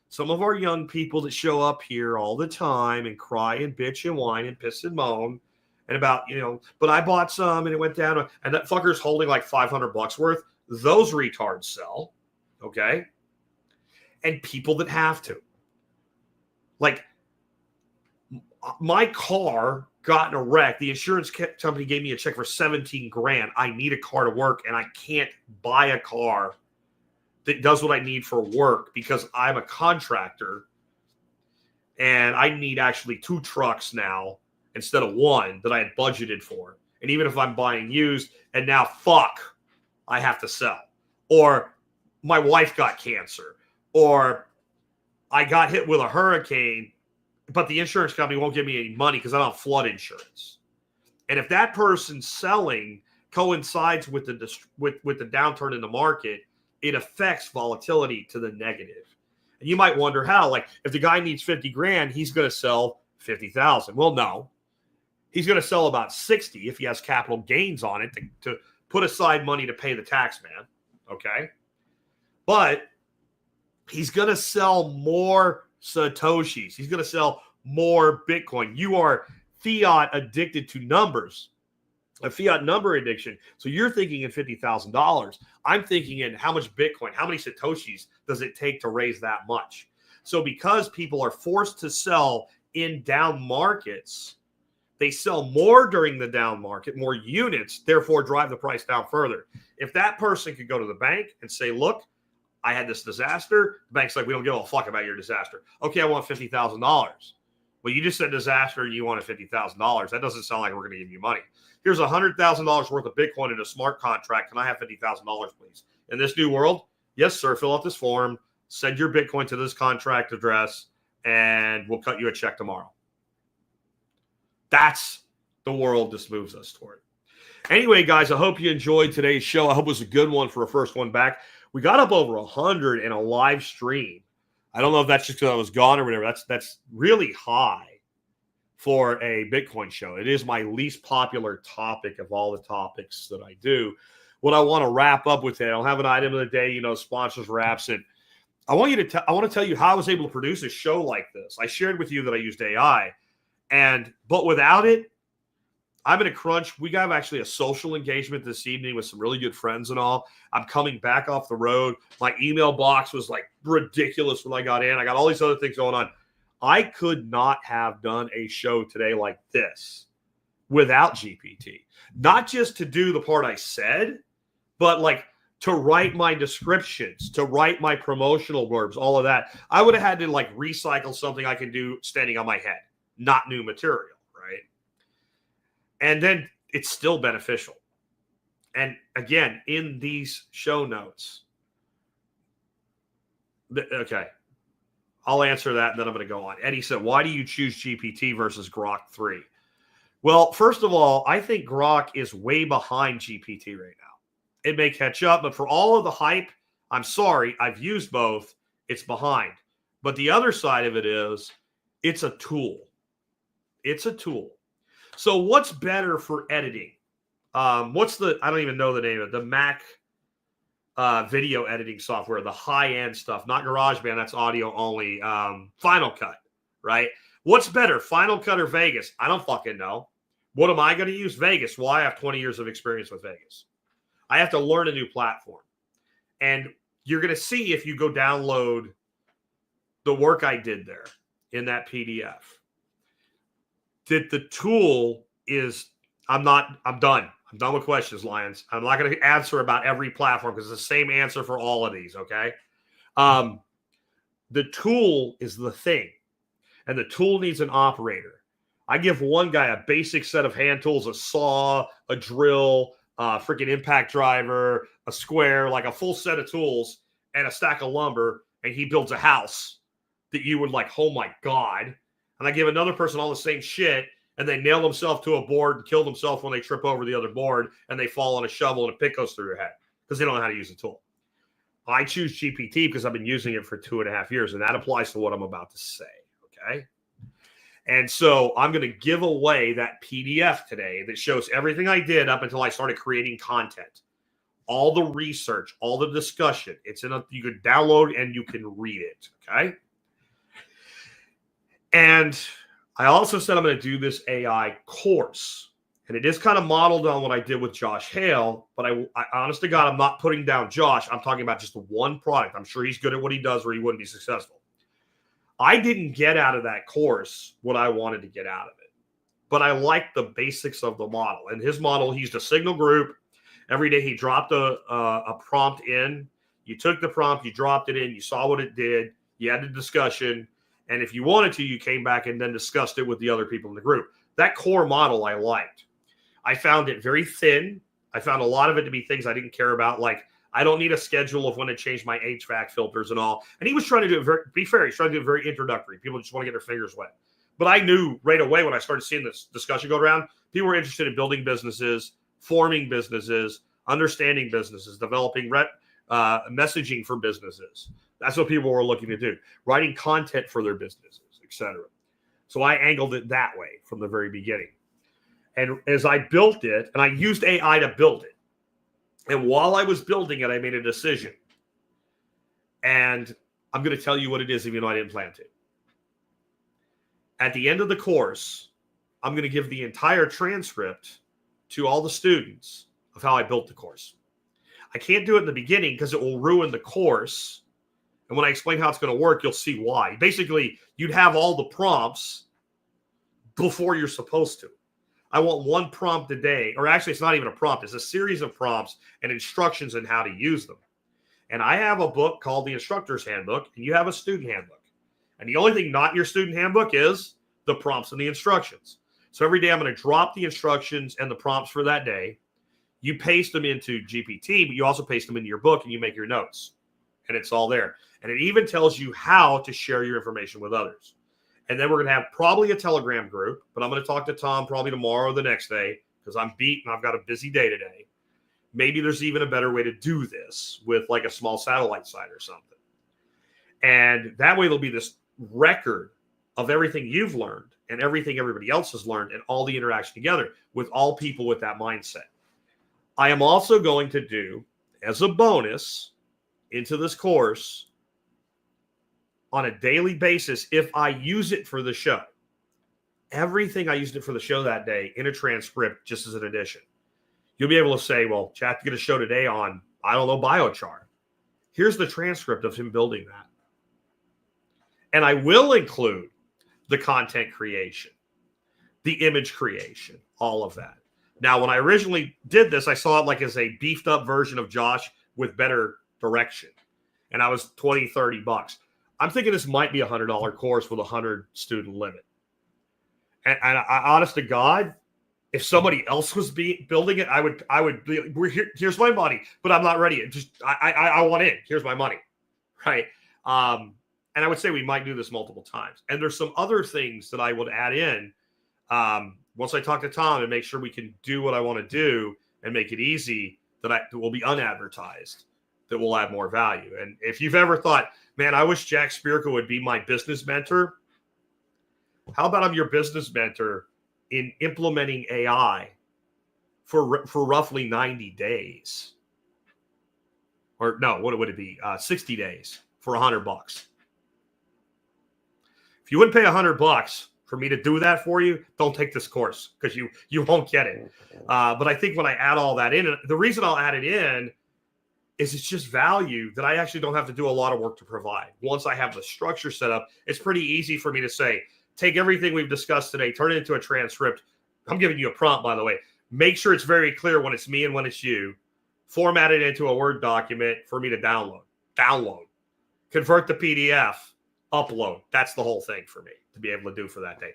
Speaker 1: Some of our young people that show up here all the time and cry and bitch and whine and piss and moan and about, but I bought some and it went down, and that fucker's holding like $500 worth. Those retards sell, okay? And people that have to. Like, my car got in a wreck. The insurance company gave me a check for 17 grand. I need a car to work, and I can't buy a car that does what I need for work because I'm a contractor, and I need actually 2 trucks now instead of 1 that I had budgeted for. And even if I'm buying used, and now I have to sell. Or my wife got cancer. Or I got hit with a hurricane, but the insurance company won't give me any money because I don't have flood insurance. And if that person selling coincides with the downturn in the market, it affects volatility to the negative. And you might wonder how. Like, if the guy needs 50 grand, he's going to sell 50,000. Well, no. He's going to sell about 60 if he has capital gains on it to put aside money to pay the tax man. Okay? But he's going to sell more Satoshis. He's going to sell more Bitcoin. You are fiat addicted to numbers, a fiat number addiction. So you're thinking in $50,000. I'm thinking in how much Bitcoin, how many Satoshis does it take to raise that much? So because people are forced to sell in down markets, they sell more during the down market, more units, therefore drive the price down further. If that person could go to the bank and say, look, I had this disaster. The bank's like, we don't give a fuck about your disaster. Okay, I want $50,000. Well, you just said disaster and you wanted $50,000. That doesn't sound like we're going to give you money. Here's $100,000 worth of Bitcoin in a smart contract. Can I have $50,000, please? In this new world, yes, sir. Fill out this form, send your Bitcoin to this contract address, and we'll cut you a check tomorrow. That's the world this moves us toward. Anyway, guys, I hope you enjoyed today's show. I hope it was a good one for a first one back. We got up over 100 in a live stream. I don't know if that's just because I was gone or whatever. That's really high for a Bitcoin show. It is my least popular topic of all the topics that I do. What I want to wrap up with today, I'll have an item of the day, sponsors, wraps, and I want to tell you how I was able to produce a show like this. I shared with you that I used AI, but without it, I'm in a crunch. We got actually a social engagement this evening with some really good friends and all. I'm coming back off the road. My email box was like ridiculous when I got in. I got all these other things going on. I could not have done a show today like this without GPT. Not just to do the part I said, but like to write my descriptions, to write my promotional blurbs, all of that. I would have had to like recycle something I can do standing on my head, not new material, right? And then it's still beneficial. And again, in these show notes, okay, I'll answer that, and then I'm going to go on. Eddie said, why do you choose GPT versus Grok 3? Well, first of all, I think Grok is way behind GPT right now. It may catch up, but for all of the hype, I'm sorry, I've used both. It's behind. But the other side of it is it's a tool. It's a tool. So what's better for editing? I don't even know the name of it, the Mac video editing software, the high-end stuff, not GarageBand, that's audio only, Final Cut, right? What's better, Final Cut or Vegas? I don't fucking know. What am I going to use? Vegas. Well, I have 20 years of experience with Vegas. I have to learn a new platform. And you're going to see if you go download the work I did there in that PDF. That the tool is, I'm done. I'm done with questions, Lions. I'm not going to answer about every platform because it's the same answer for all of these, okay? The tool is the thing, and the tool needs an operator. I give one guy a basic set of hand tools, a saw, a drill, a freaking impact driver, a square, like a full set of tools, and a stack of lumber, and he builds a house that you would like, oh my God. And I give another person all the same shit, and they nail themselves to a board and kill themselves when they trip over the other board, and they fall on a shovel and a pick goes through their head because they don't know how to use the tool. I choose GPT because I've been using it for 2.5 years, and that applies to what I'm about to say, okay? And so I'm going to give away that PDF today that shows everything I did up until I started creating content. All the research, all the discussion. You can download and you can read it, okay? And I also said I'm going to do this AI course. And it is kind of modeled on what I did with Josh Hale. But I honest to God, I'm not putting down Josh. I'm talking about just one product. I'm sure he's good at what he does or he wouldn't be successful. I didn't get out of that course what I wanted to get out of it. But I liked the basics of the model. And his model, he used a signal group. Every day he dropped a prompt in. You took the prompt, you dropped it in, you saw what it did, you had a discussion. And if you wanted to, you came back and then discussed it with the other people in the group. That core model I liked. I found it very thin. I found a lot of it to be things I didn't care about. Like, I don't need a schedule of when to change my HVAC filters and all. And he was trying to do it he's trying to do it very introductory. People just want to get their fingers wet. But I knew right away when I started seeing this discussion go around, people were interested in building businesses, forming businesses, understanding businesses, developing messaging for businesses. That's what people were looking to do, writing content for their businesses, etc. So I angled it that way from the very beginning. And as I built it, and I used AI to build it, and while I was building it, I made a decision. And I'm going to tell you what it is, even though I didn't plan to. At the end of the course, I'm going to give the entire transcript to all the students of how I built the course. I can't do it in the beginning because it will ruin the course. And when I explain how it's going to work, you'll see why. Basically, you'd have all the prompts before you're supposed to. I want one prompt a day, or actually it's not even a prompt. It's a series of prompts and instructions on how to use them. And I have a book called the Instructor's Handbook, and you have a student handbook. And the only thing not in your student handbook is the prompts and the instructions. So every day I'm going to drop the instructions and the prompts for that day. You paste them into GPT, but you also paste them into your book and you make your notes. And it's all there. And it even tells you how to share your information with others. And then we're going to have probably a Telegram group, but I'm going to talk to Tom probably tomorrow or the next day because I'm beat and I've got a busy day today. Maybe there's even a better way to do this with like a small satellite site or something. And that way there'll be this record of everything you've learned and everything everybody else has learned and all the interaction together with all people with that mindset. I am also going to do, as a bonus into this course, on a daily basis, if I use it for the show, everything I used it for the show that day in a transcript, just as an addition. You'll be able to say, well, Chad, you get a show today on, I don't know, biochar. Here's the transcript of him building that. And I will include the content creation, the image creation, all of that. Now, when I originally did this, I saw it like as a beefed up version of Josh with better direction. And I was $20, $30. I'm thinking this might be a $100 course with a 100 student limit. And I, honest to God, if somebody else was building it, I would be, here's my money, but I'm not ready. I want in. Here's my money. Right. And I would say we might do this multiple times. And there's some other things that I would add in once I talk to Tom and make sure we can do what I want to do and make it easy that will be unadvertised, that will add more value. And if you've ever thought, man, I wish Jack Spirko would be my business mentor. How about I'm your business mentor in implementing AI for roughly 90 days? Or no, what would it be? 60 days for $100. If you wouldn't pay $100 for me to do that for you, don't take this course because you won't get it. But I think when I add all that in, and the reason I'll add it in is it's just value that I actually don't have to do a lot of work to provide. Once I have the structure set up, it's pretty easy for me to say, take everything we've discussed today, turn it into a transcript. I'm giving you a prompt, by the way. Make sure it's very clear when it's me and when it's you. Format it into a Word document for me to download. Convert the PDF. Upload. That's the whole thing for me to be able to do for that day.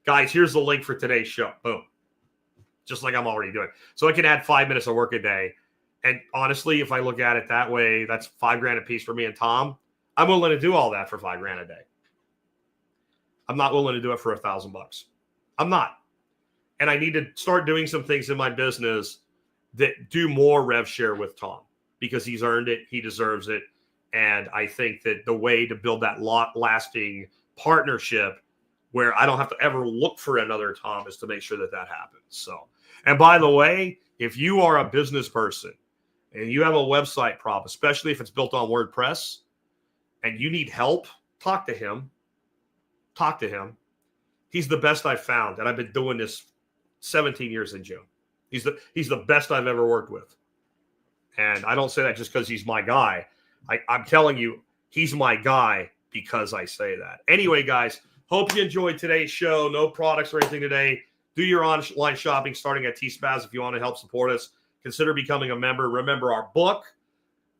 Speaker 1: Guys, here's the link for today's show. Boom. Just like I'm already doing. So I can add 5 minutes of work a day. And honestly, if I look at it that way, that's $5,000 a piece for me and Tom. I'm willing to do all that for $5,000 a day. I'm not willing to do it for $1,000. I'm not. And I need to start doing some things in my business that do more rev share with Tom because he's earned it. He deserves it. And I think that the way to build that lasting partnership where I don't have to ever look for another Tom is to make sure that happens. So, and by the way, if you are a business person and you have a website prop, especially if it's built on WordPress and you need help, talk to him. He's the best I've found. And I've been doing this 17 years in June. He's the best I've ever worked with. And I don't say that just because he's my guy. I'm telling you, he's my guy because I say that. Anyway, guys, hope you enjoyed today's show. No products or anything today. Do your online shopping starting at T-Spaz if you want to help support us. Consider becoming a member. Remember, our book,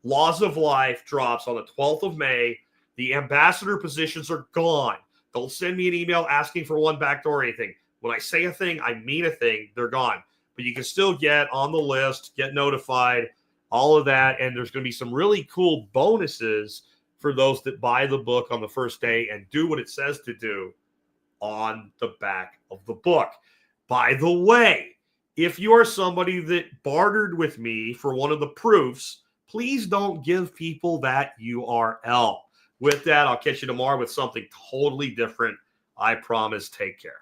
Speaker 1: Laws of Life, drops on the 12th of May. The ambassador positions are gone. Don't send me an email asking for one backdoor or anything. When I say a thing, I mean a thing. They're gone. But you can still get on the list, get notified, all of that. And there's going to be some really cool bonuses for those that buy the book on the first day and do what it says to do on the back of the book. By the way, if you are somebody that bartered with me for one of the proofs, please don't give people that URL. With that, I'll catch you tomorrow with something totally different. I promise. Take care.